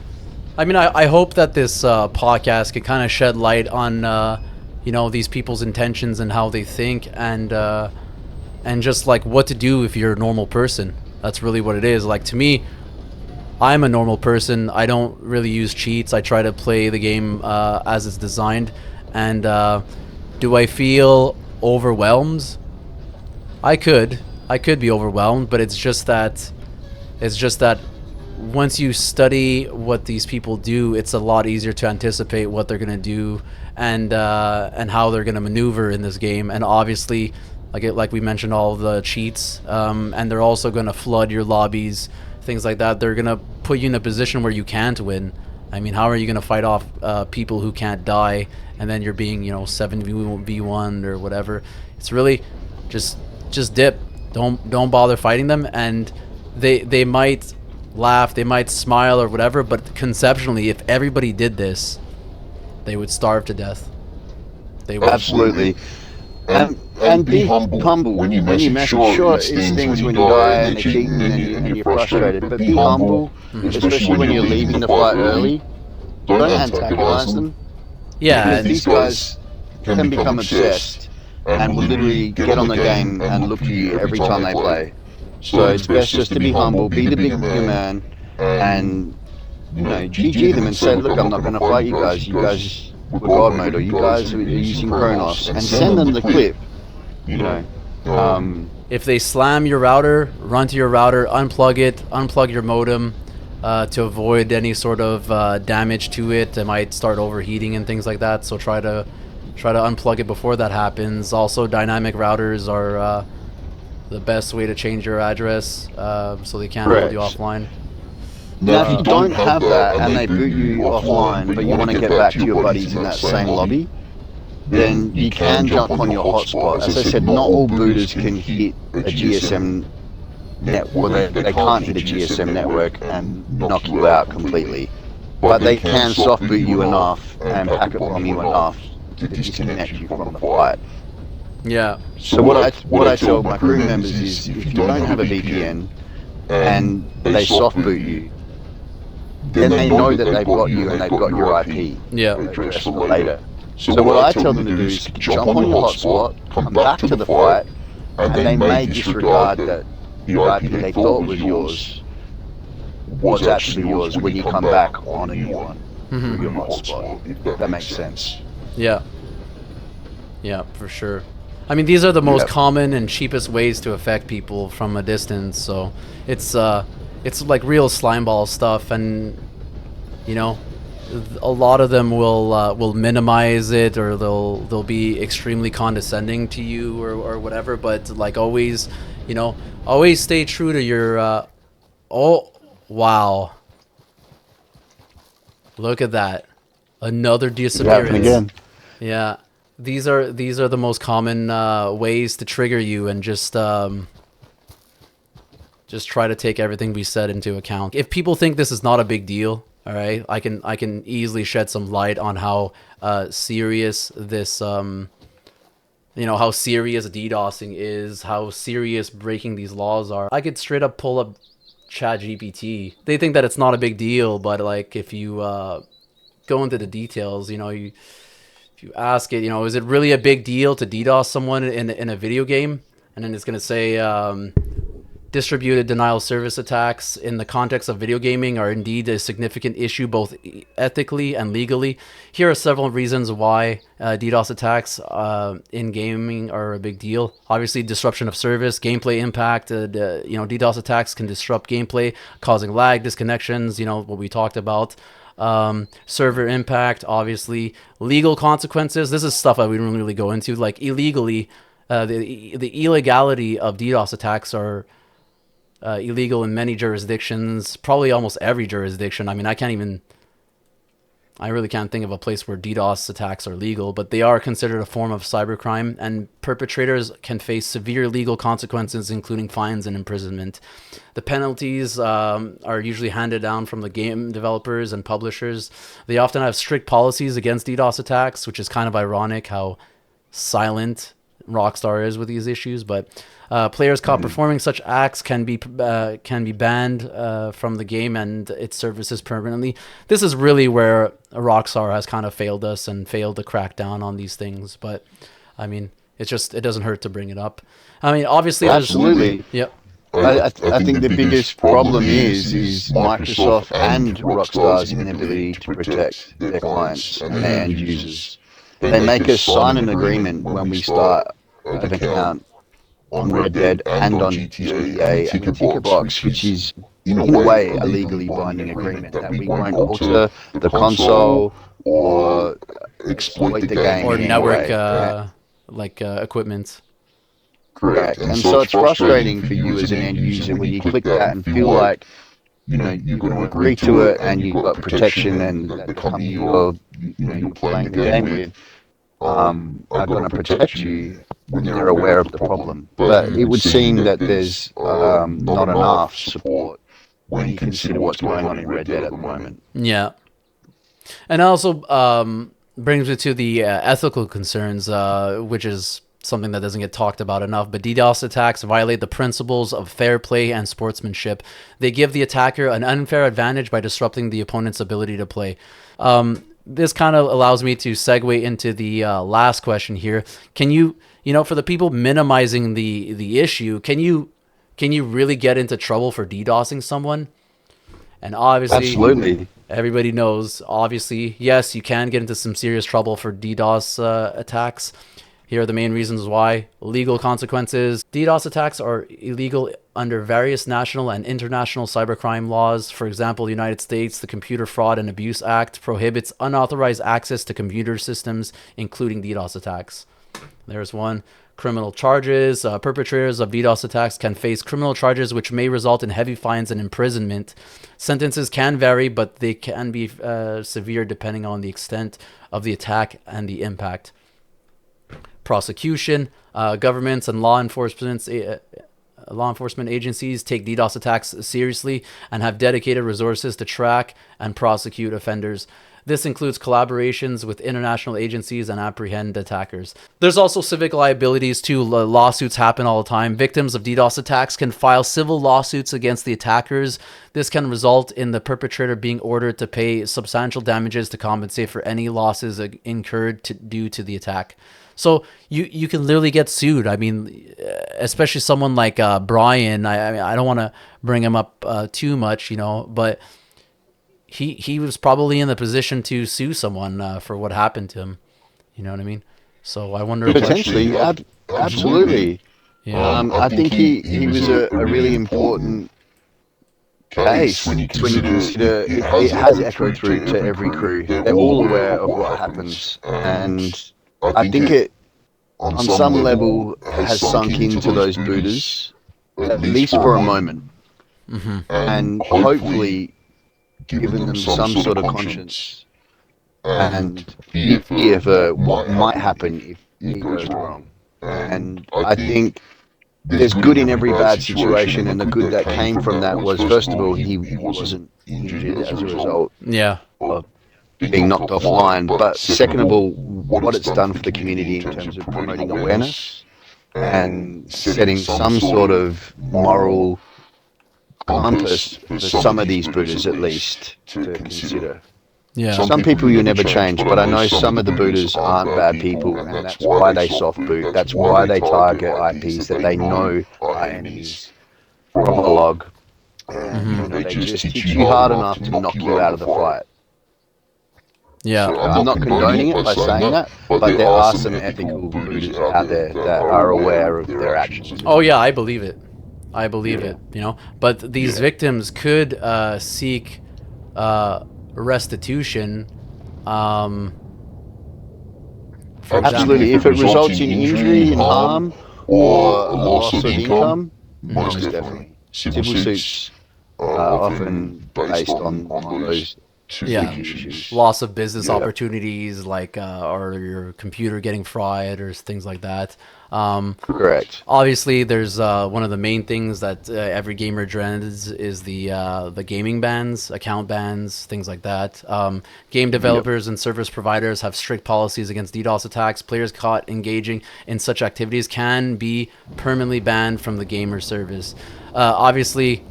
I mean, I hope that this podcast can kind of shed light on, you know, these people's intentions and how they think, and just like what to do if you're a normal person. That's really what it is. Like, to me, I'm a normal person. I don't really use cheats. I try to play the game as it's designed. And do I feel overwhelmed? I could be overwhelmed, but it's just that once you study what these people do, it's a lot easier to anticipate what they're gonna do and how they're gonna maneuver in this game. And obviously, like we mentioned, all the cheats, and they're also gonna flood your lobbies, things like that. They're gonna put you in a position where you can't win. I mean, how are you gonna fight off people who can't die, and then you're being, you know, 7v1 or whatever? It's really just dip. Don't bother fighting them, and they might laugh, they might smile or whatever, but conceptually, if everybody did this, they would starve to death. They would. Absolutely. And be humble when you message. Sure, it stings when you die and they're cheating and you're frustrated, but be humble, especially when you're leaving the fight early. Don't antagonize them. Yeah, Because and these guys can become obsessed and will literally get on the game and look at you every time they play. So it's best just to be humble, be the bigger man, and, you know, GG them and say, look, I'm not going to fight you guys. You guys were God mode, or you guys are using Chronos, and send them the clip. You know, if they slam your router, run to your router, unplug it, unplug your modem to avoid any sort of damage to it. It might start overheating and things like that. So try to unplug it before that happens. Also, dynamic routers are the best way to change your address, so they can't hold you offline. Now, if you don't have that and they boot you offline, but you want to get back to your buddies in that same lobby, then you can jump on your hotspot. As I said, not all booters can hit a GSM network. They can't hit a GSM network and knock you out completely. But they can soft boot you enough and packet bomb you enough to disconnect you from the fight. Yeah. So what I tell my crew members is, if you don't have a VPN and they soft boot you, then they know that they've got you and they've got your IP address for later. So what I tell them to do is jump on your hotspot, come back to the fight, and they may disregard that the IP they thought was yours was actually yours when you come back on a new one through your hotspot. If that makes sense. Yeah. Yeah, for sure. I mean, these are the most common and cheapest ways to affect people from a distance. So it's like real slimeball stuff, and you know, a lot of them will minimize it, or they'll be extremely condescending to you or whatever. But like always, you know, always stay true to your. Oh wow! Look at that, another disappearance again. Yeah. These are the most common ways to trigger you, and just try to take everything we said into account. If people think this is not a big deal, all right, I can easily shed some light on how serious this how serious DDoSing is, how serious breaking these laws are. I could straight up pull up ChatGPT. They think that it's not a big deal, but like if you go into the details, you ask it, is it really a big deal to DDoS someone in a video game? And then it's going to say distributed denial of service attacks in the context of video gaming are indeed a significant issue, both ethically and legally. Here are several reasons why DDoS attacks in gaming are a big deal. Obviously, disruption of service, gameplay impact. DDoS attacks can disrupt gameplay, causing lag, disconnections, what we talked about. Server impact, obviously. Legal consequences. This is stuff that we don't really go into. Like illegally, the illegality of DDoS attacks are illegal in many jurisdictions, probably almost every jurisdiction. I mean, I really can't think of a place where DDoS attacks are legal, but they are considered a form of cybercrime, and perpetrators can face severe legal consequences, including fines and imprisonment. The penalties are usually handed down from the game developers and publishers. They often have strict policies against DDoS attacks, which is kind of ironic how silent Rockstar is with these issues, but players caught performing such acts can be banned from the game and its services permanently. This is really where Rockstar has kind of failed us and failed to crack down on these things. But I mean, it doesn't hurt to bring it up. I mean, obviously, absolutely. Yep. I think the biggest problem is Microsoft and Rockstar's inability to protect their clients and their end users. They make us sign an agreement when we start an account on Red Dead and on GTA and the ticket box, which is in a way a legally binding agreement that we won't alter the console or exploit the game or in network equipment. Correct. And so it's frustrating for you as an end user when you click that and feel like you're going to agree to it and you've got protection, and that the company you're playing the game with are going to protect you when they're aware of the problem. But it would seem that there's not enough support when you consider what's going on in Red Dead at the moment. Yeah. And also brings me to the ethical concerns, which is something that doesn't get talked about enough. But DDoS attacks violate the principles of fair play and sportsmanship. They give the attacker an unfair advantage by disrupting the opponent's ability to play. This kind of allows me to segue into the last question here. Can you, for the people minimizing the issue, can you really get into trouble for DDoSing someone? And obviously, absolutely, everybody knows, obviously, yes, you can get into some serious trouble for DDoS attacks. Here are the main reasons why. Legal consequences. DDoS attacks are illegal under various national and international cybercrime laws. For example, the United States, the Computer Fraud and Abuse Act prohibits unauthorized access to computer systems, including DDoS attacks. There's one. criminal charges. Perpetrators of DDoS attacks can face criminal charges, which may result in heavy fines and imprisonment. Sentences can vary, but they can be severe depending on the extent of the attack and the impact. Prosecution, governments and law enforcement agencies take DDoS attacks seriously and have dedicated resources to track and prosecute offenders. This includes collaborations with international agencies and apprehend attackers. There's also civic liabilities too. Lawsuits happen all the time. Victims of DDoS attacks can file civil lawsuits against the attackers. This can result in the perpetrator being ordered to pay substantial damages to compensate for any losses incurred due to the attack. So you can literally get sued. I mean, especially someone like Brian. I don't want to bring him up too much, but he was probably in the position to sue someone for what happened to him. You know what I mean? So I wonder. Potentially, absolutely. Yeah. I think he was a really important case when you consider it has echoed through to every crew. They're all aware of what happens, and I think it, on some level, has sunk into those booters, at least for a moment, and hopefully given them some sort of conscience and fear for what might happen if he goes wrong. And I think there's good in every bad situation, and the good that came from that was, first of all, he wasn't injured as a result of being knocked offline, but second of all, what it's done for the community in terms of promoting awareness and setting some sort of moral compass for some of these booters, at least, to consider. Yeah. Some people you never change, but I know some of the booters aren't bad people, and that's why they soft boot. That's why they target IPs that they know are enemies from a log. They just hit you hard enough to knock you out of the fight. Yeah. So I'm not condoning it by saying that, but there are some ethical booters out there that are aware of their actions. Oh yeah, I believe it. But these victims could seek restitution. Absolutely, if it results in injury and harm or a loss of income, most definitely. Civil suits are often based on those issues. Loss of business opportunities, like or your computer getting fried or things like that. Correct. Obviously, there's one of the main things that every gamer dreads is the gaming bans, account bans, things like that. Game developers and service providers have strict policies against DDoS attacks. Players caught engaging in such activities can be permanently banned from the gamer service. Obviously,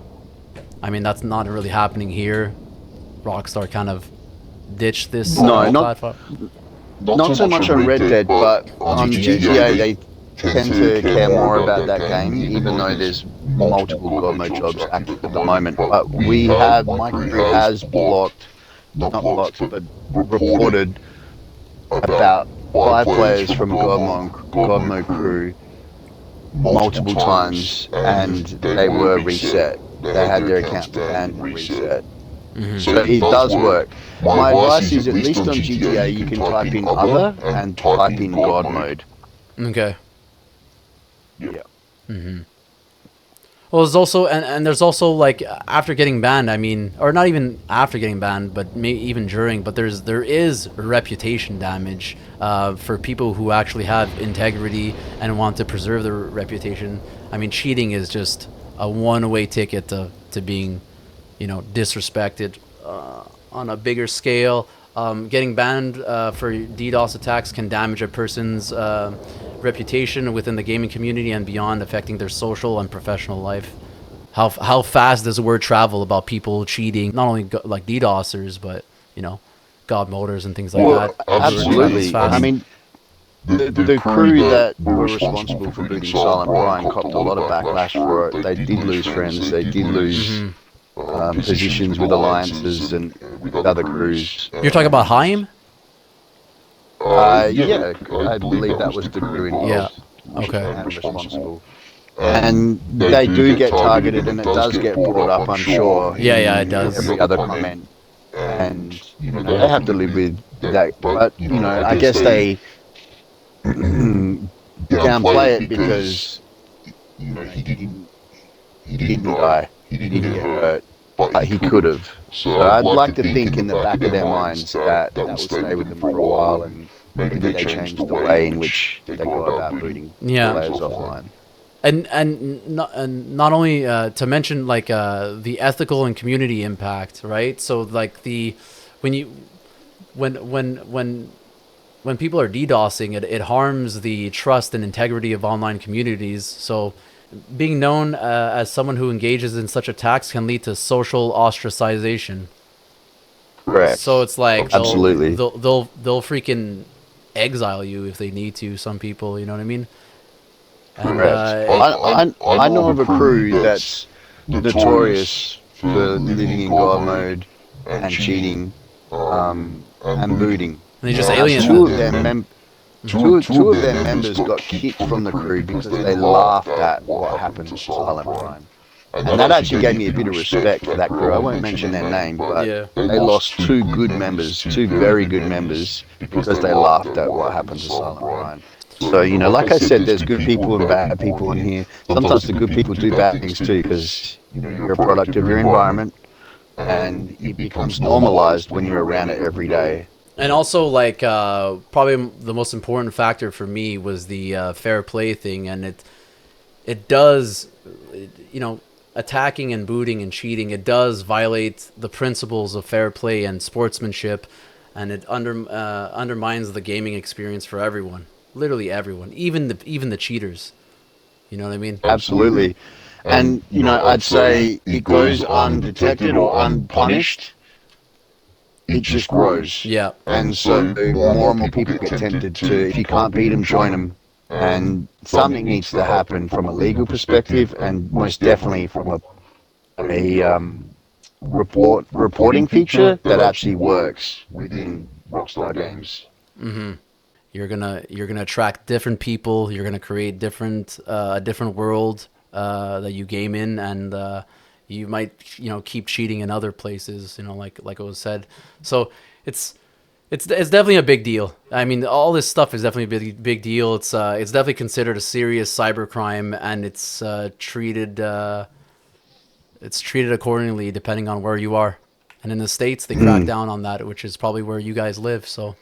I mean, that's not really happening here. Rockstar kind of ditched this platform. Not so much on Red Dead, but on GTA they tend to care more about that game, even though there's multiple God mode jobs active at the moment. But my crew has not blocked, but reported about 5 players from God mode crew multiple times, and they were reset. They had their accounts banned and reset. So it does work. My advice is, at least on GTA, you can type in other and type in God mode. Okay. Yeah. Well, there's also and there's also, like, after getting banned, I mean, or not even after getting banned, but even during, but there is reputation damage for people who actually have integrity and want to preserve their reputation. I mean, cheating is just a one-way ticket to being, disrespected on a bigger scale. Getting banned for DDoS attacks can damage a person's reputation within the gaming community and beyond, affecting their social and professional life. How fast does the word travel about people cheating, not only like DDoSers, but God moders and things like that? Absolutely. I mean, the crew that were responsible for booting Silent Brian copped a lot of backlash for it. They did lose friends. They did lose positions with alliances and with other crews. You're talking about Haim? Yeah, I believe that was the crew involved. Yeah. Okay. And responsible. And they do get targeted, and it does get brought up, I'm sure. Yeah, it does. Every other comment. And they have to live with that. But, I guess they downplay it because he didn't die. He didn't get hurt. But he could have. So I'd like to think in the back of their minds that will stay with them for a while, and maybe they change the way in which they go about booting players offline. And not only to mention like the ethical and community impact, right? So like when people are DDoSing, it harms the trust and integrity of online communities. So being known as someone who engages in such attacks can lead to social ostracization. Correct. So it's like absolutely they'll freaking exile you if they need to. Some people, you know what I mean? And, correct. I know of a crew that's notorious for living in God mode and cheating and booting. And they just alien. Two of their members got kicked from the crew because they laughed at what happened to Silent Ryan. And that actually gave me a bit of respect for that crew. I won't mention their name, but they lost two very good members, because they laughed at what happened to Silent Ryan. So, you know, like I said, there's good people and bad people in here. Sometimes the good people do bad things too, because you're a product of your environment, and it becomes normalized when you're around it every day. And also, like, probably the most important factor for me was the fair play thing, and it does, you know, attacking and booting and cheating, it does violate the principles of fair play and sportsmanship, and it undermines the gaming experience for everyone, literally everyone, even the cheaters. You know what I mean? Absolutely. And you know, I'd say it goes undetected or unpunished. It just grows. Yeah. And so more and more people get tempted to, if you can't beat them, join them. And something needs to happen from a legal perspective, and most definitely from a reporting feature that actually works within Rockstar Games. Mm-hmm. You're gonna attract different people. You're gonna create a different world that you game in, and you might, you know, keep cheating in other places. You know, like it was said. So it's definitely a big deal. I mean, all this stuff is definitely a big deal. It's definitely considered a serious cybercrime, and it's treated accordingly depending on where you are. And in the States, they crack down on that, which is probably where you guys live. So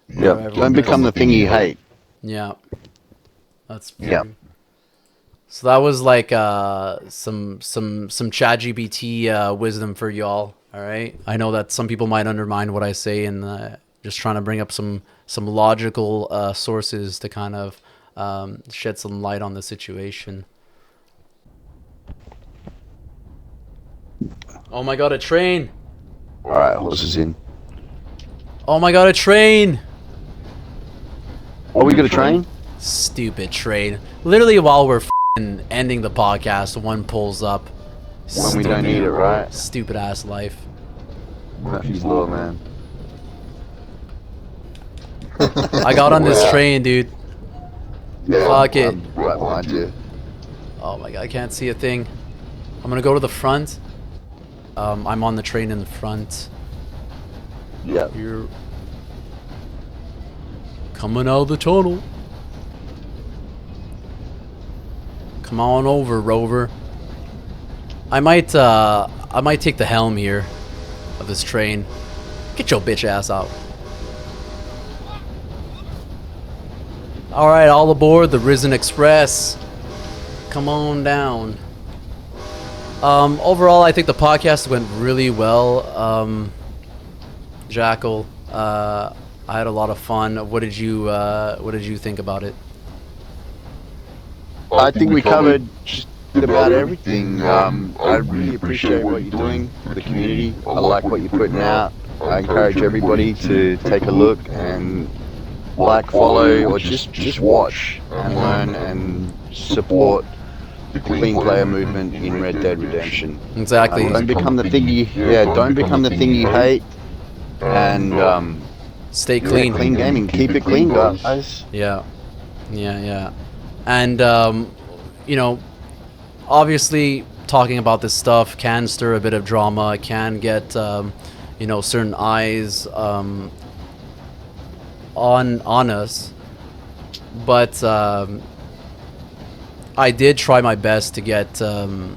yeah, don't become the thing you hate. Yeah, that's yeah. So that was like some ChatGPT wisdom for y'all. All right, I know that some people might undermine what I say, and just trying to bring up some logical sources to kind of shed some light on the situation. Oh my god, a train! All right, horses in. Oh my god, a train! Are we gonna train? Stupid train! Literally, while we're ending the podcast, one pulls up. When we don't need it, right? Stupid ass life. Murphy's Law, man. I got on this train, dude. Yeah, Fuck it. I'm right behind you. Oh my god, I can't see a thing. I'm gonna go to the front. I'm on the train in the front. Yeah. You're coming out of the tunnel. Come on over, Rover. I might take the helm here of this train. Get your bitch ass out. All right, all aboard the Risen Express. Come on down. Overall, I think the podcast went really well. Jackal, I had a lot of fun. What did you think about it? I think we covered just about everything. I really appreciate what you're doing for the community. I like what you're putting out. I encourage everybody to take a look and like, follow, or just watch and learn and support the clean player movement in Red Dead Redemption. Exactly. Don't become the thing you hate, and stay clean. Clean gaming. Keep it clean, guys. Yeah. And you know, obviously talking about this stuff can stir a bit of drama. It can get you know, certain eyes on us. But I did try my best to get, you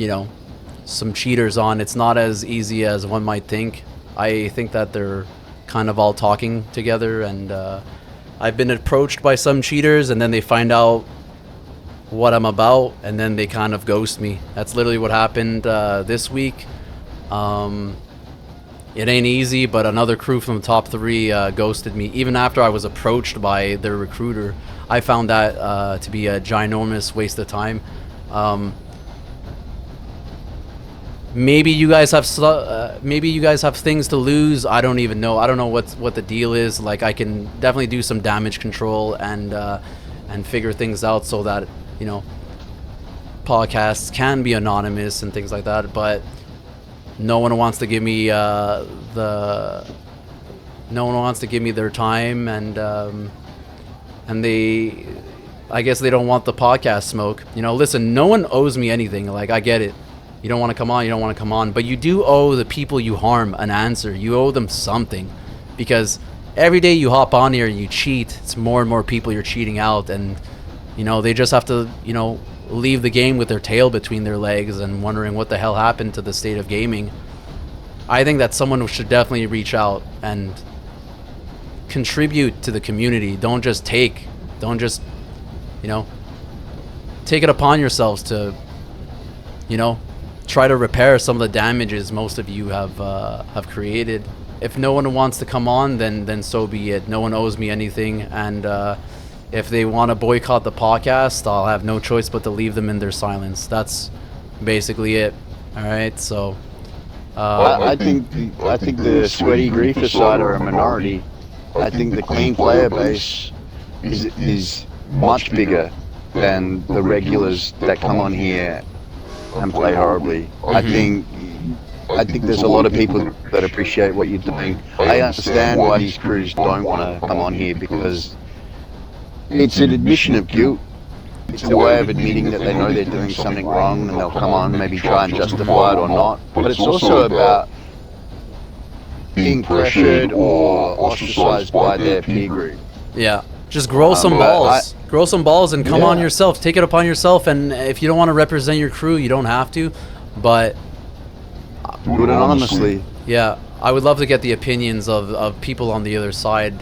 know, some cheaters on. It's not as easy as one might think. I think that they're kind of all talking together, and I've been approached by some cheaters, and then they find out what I'm about, and then they kind of ghost me. That's literally what happened this week. It ain't easy, but another crew from the top 3 ghosted me even after I was approached by their recruiter. I found that to be a ginormous waste of time. Maybe you guys have things to lose. I don't even know. I don't know what the deal is. Like, I can definitely do some damage control and figure things out so that, you know, podcasts can be anonymous and things like that. But no one wants to give me their time, and they, I guess they don't want the podcast smoke. You know, listen, no one owes me anything. Like, I get it. You don't want to come on, but you do owe the people you harm an answer. You owe them something, because every day you hop on here and you cheat, it's more and more people you're cheating out, and, you know, they just have to, you know, leave the game with their tail between their legs and wondering what the hell happened to the state of gaming. I think that someone should definitely reach out and contribute to the community. Don't just, you know, take it upon yourselves to, you know, try to repair some of the damages most of you have created. If no one wants to come on, then so be it. No one owes me anything, and if they want to boycott the podcast, I'll have no choice but to leave them in their silence. That's basically it. All right, so I think the sweaty griefer side are a minority. I think the clean player base is much bigger than the regulars that come on here and play horribly. I think there's a lot of people that appreciate what you're doing. I understand why these crews don't want to come on here, because it's an admission of guilt. It's a way of admitting that they know they're doing something wrong, and they'll come on, maybe try and justify it or not. But it's also about being pressured or ostracized by their peer group. yeah, just grow some balls. Grow some balls and come on yourself. Take it upon yourself. And if you don't want to represent your crew, you don't have to. But Do it anonymously. yeah, I would love to get the opinions of people on the other side.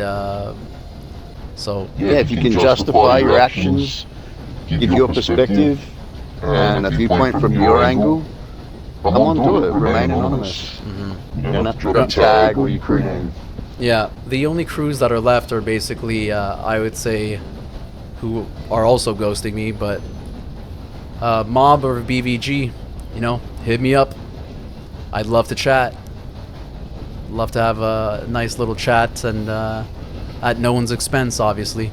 So Yeah, if you can justify your actions, give your perspective and a viewpoint from your angle, come on, do it. Remain anonymous. You don't have to put a tag or your crew name. yeah, the only crews that are left are basically, I would say, who are also ghosting me, but Mob or BVG, you know, hit me up. I'd love to chat. Love to have a nice little chat, and at no one's expense, obviously.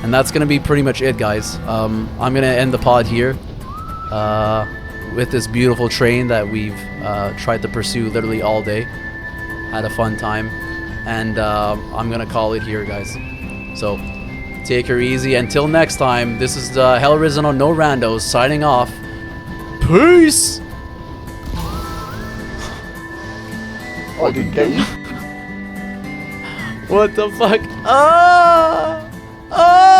And that's gonna be pretty much it, guys. I'm gonna end the pod here with this beautiful train that we've tried to pursue literally all day. Had a fun time, and I'm gonna call it here, guys. So take her easy. Until next time, this is Hell Risen on No Randos signing off. Peace. I didn't get you. What the fuck? Ah! Ah!